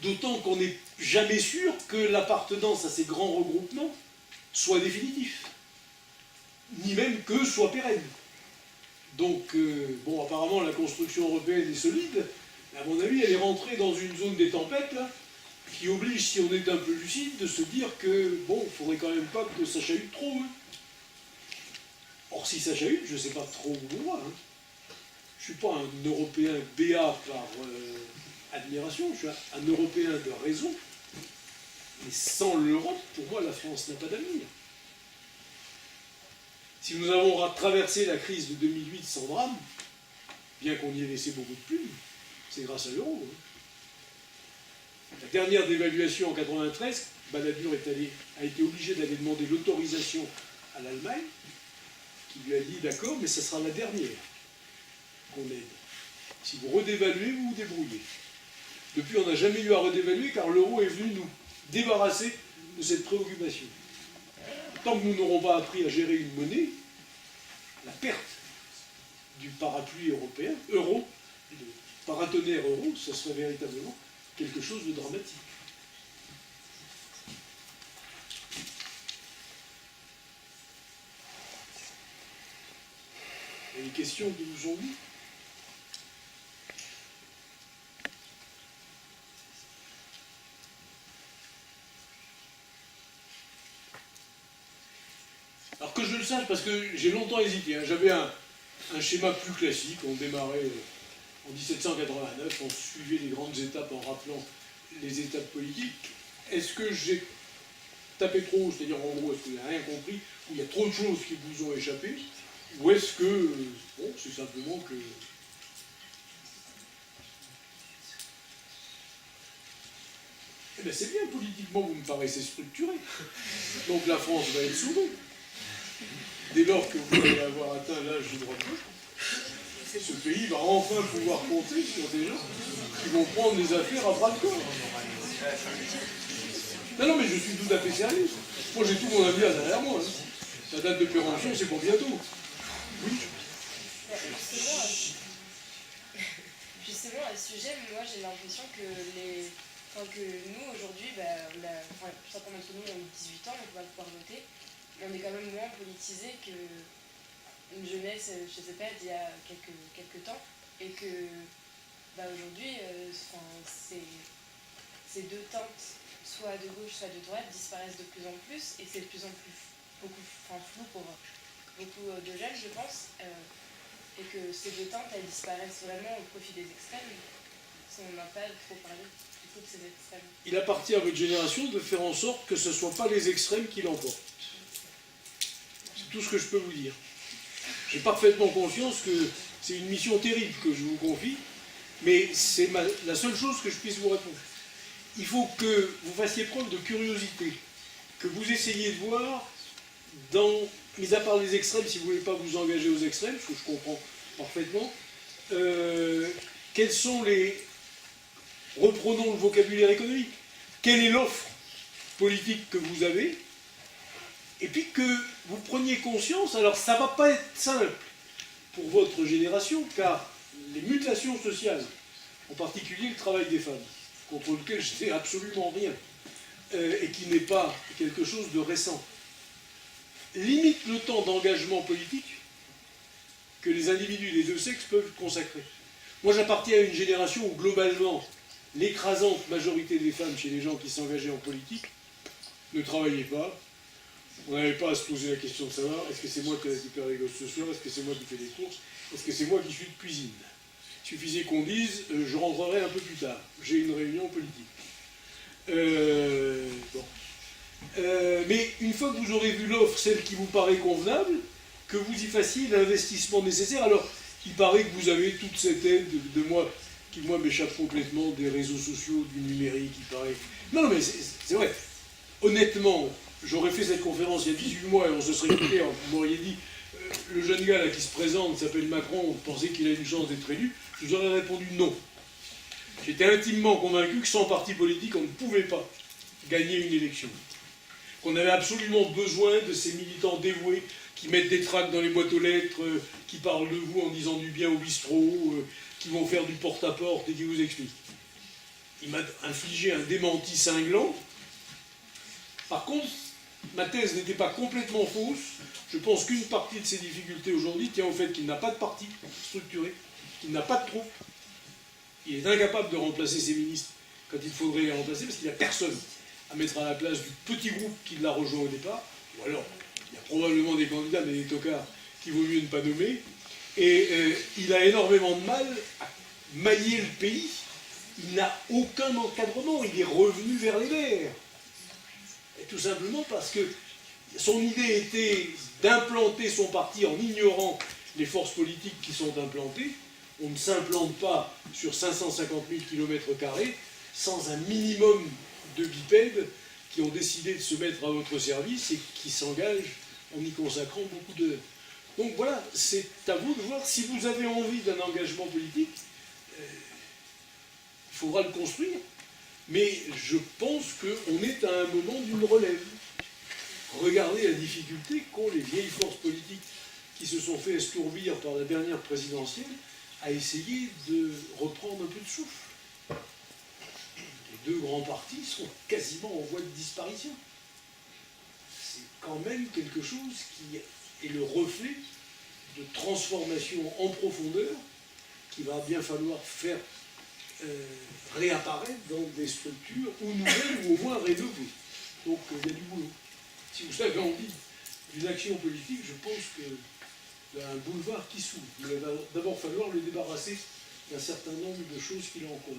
D'autant qu'on n'est jamais sûr que l'appartenance à ces grands regroupements soit définitif, ni même que soit pérenne. Donc, bon, apparemment, la construction européenne est solide. À mon avis, elle est rentrée dans une zone des tempêtes, là, qui oblige, si on est un peu lucide, de se dire que, bon, il ne faudrait quand même pas que ça chahute trop. Hein. Or, si ça chahute, je ne sais pas trop où on va. Hein. Je ne suis pas un Européen béat par admiration, je suis un Européen de raison. Mais sans l'Europe, pour moi, la France n'a pas d'avenir. Si nous avons traversé la crise de 2008 sans drame, bien qu'on y ait laissé beaucoup de plumes, c'est grâce à l'euro. Hein. La dernière dévaluation en 1993, Balladur a été obligé d'aller demander l'autorisation à l'Allemagne, qui lui a dit d'accord, mais ce sera la dernière qu'on aide. Si vous redévaluez, vous vous débrouillez. Depuis, on n'a jamais eu à redévaluer car l'euro est venu nous débarrasser de cette préoccupation. Tant que nous n'aurons pas appris à gérer une monnaie, la perte du parapluie européen, euro, du paratonnerre euro, ça serait véritablement quelque chose de dramatique. Il y a des questions qui vous sont venues ? Alors que je le sache, parce que j'ai longtemps hésité, hein. J'avais un schéma plus classique, on démarrait en 1789, on suivait les grandes étapes en rappelant les étapes politiques. Est-ce que j'ai tapé trop haut, c'est-à-dire en gros, est-ce que vous n'avez rien compris, ou il y a trop de choses qui vous ont échappé, ou est-ce que, bon, c'est simplement que... Eh bien c'est bien, politiquement, vous me paraissez structuré. Donc la France va être sauvée. Dès lors que vous allez avoir atteint l'âge du droit de vote, ce pays va enfin pouvoir compter sur des gens qui vont prendre les affaires à bras le corps. Non, mais je suis tout à fait sérieux. Moi, j'ai tout mon avenir derrière moi. Hein. La date de péremption, c'est pour bientôt. Oui. forcément à ce sujet, mais moi j'ai l'impression que que nous aujourd'hui, certains d'entre nous ont 18 ans, donc on va pouvoir voter, mais on est quand même moins politisé qu'une jeunesse, je sais pas, d'il y a quelques temps, et que aujourd'hui, ces deux teintes, soit de gauche, soit de droite, disparaissent de plus en plus, et c'est de plus en plus flou pour beaucoup de jeunes, je pense, et que ces deux teintes, elles disparaissent vraiment au profit des extrêmes, si on n'a pas trop parlé du coup de ces extrêmes. Il appartient à votre génération de faire en sorte que ce ne soient pas les extrêmes qui l'emportent. C'est tout ce que je peux vous dire. J'ai parfaitement conscience que c'est une mission terrible que je vous confie, mais c'est la seule chose que je puisse vous répondre. Il faut que vous fassiez preuve de curiosité, que vous essayiez de voir, mis à part les extrêmes, si vous ne voulez pas vous engager aux extrêmes, ce que je comprends parfaitement, quels sont les... Reprenons le vocabulaire économique. Quelle est l'offre politique que vous avez? Et puis que vous preniez conscience, alors ça ne va pas être simple pour votre génération, car les mutations sociales, en particulier le travail des femmes, contre lequel je ne sais absolument rien, et qui n'est pas quelque chose de récent, limite le temps d'engagement politique que les individus des deux sexes peuvent consacrer. Moi j'appartiens à une génération où globalement l'écrasante majorité des femmes chez les gens qui s'engageaient en politique ne travaillaient pas. On n'avait pas à se poser la question de savoir est-ce que c'est moi qui récupère les gosses ce soir, est-ce que c'est moi qui fais les courses, est-ce que c'est moi qui suis de cuisine. Il suffisait qu'on dise je rentrerai un peu plus tard, j'ai une réunion politique. Mais une fois que vous aurez vu l'offre, celle qui vous paraît convenable, que vous y fassiez l'investissement nécessaire, alors il paraît que vous avez toute cette aide de moi, qui moi m'échappe complètement, des réseaux sociaux, du numérique, il paraît. Non, mais c'est vrai. Honnêtement, j'aurais fait cette conférence il y a 18 mois et on se serait écouté, vous m'auriez dit, le jeune gars là qui se présente s'appelle Macron, vous pensez qu'il a une chance d'être élu? Je vous aurais répondu non. J'étais intimement convaincu que sans parti politique, on ne pouvait pas gagner une élection. Qu'on avait absolument besoin de ces militants dévoués qui mettent des tracts dans les boîtes aux lettres, qui parlent de vous en disant du bien au bistrot, qui vont faire du porte-à-porte et qui vous expliquent. Il m'a infligé un démenti cinglant. Par contre, ma thèse n'était pas complètement fausse. Je pense qu'une partie de ses difficultés aujourd'hui tient au fait qu'il n'a pas de parti structuré, qu'il n'a pas de troupe. Il est incapable de remplacer ses ministres quand il faudrait les remplacer, parce qu'il n'y a personne à mettre à la place du petit groupe qui l'a rejoint au départ. Ou alors, il y a probablement des candidats, mais des tocards qu'il vaut mieux ne pas nommer. Et il a énormément de mal à mailler le pays. Il n'a aucun encadrement, il est revenu vers les Verts. Et tout simplement parce que son idée était d'implanter son parti en ignorant les forces politiques qui sont implantées. On ne s'implante pas sur 550 000 km² sans un minimum de bipèdes qui ont décidé de se mettre à votre service et qui s'engagent en y consacrant beaucoup d'heures. Donc voilà, c'est à vous de voir si vous avez envie d'un engagement politique, il faudra le construire. Mais je pense qu'on est à un moment d'une relève. Regardez la difficulté qu'ont les vieilles forces politiques qui se sont fait estourbir par la dernière présidentielle à essayer de reprendre un peu de souffle. Les deux grands partis sont quasiment en voie de disparition. C'est quand même quelque chose qui est le reflet de transformation en profondeur qu'il va bien falloir faire réapparaître dans des structures ou nouvelles ou au moins rénovées. Donc il y a du boulot. Si vous avez envie d'une action politique, je pense qu'il y a un boulevard qui s'ouvre. Il va d'abord falloir le débarrasser d'un certain nombre de choses qui l'encombrent.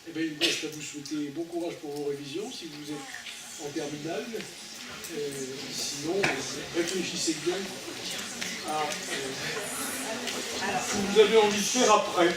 Eh bien, il me reste à vous souhaiter bon courage pour vos révisions, si vous êtes en terminale. Sinon, réfléchissez bien à ce que vous avez envie de faire après.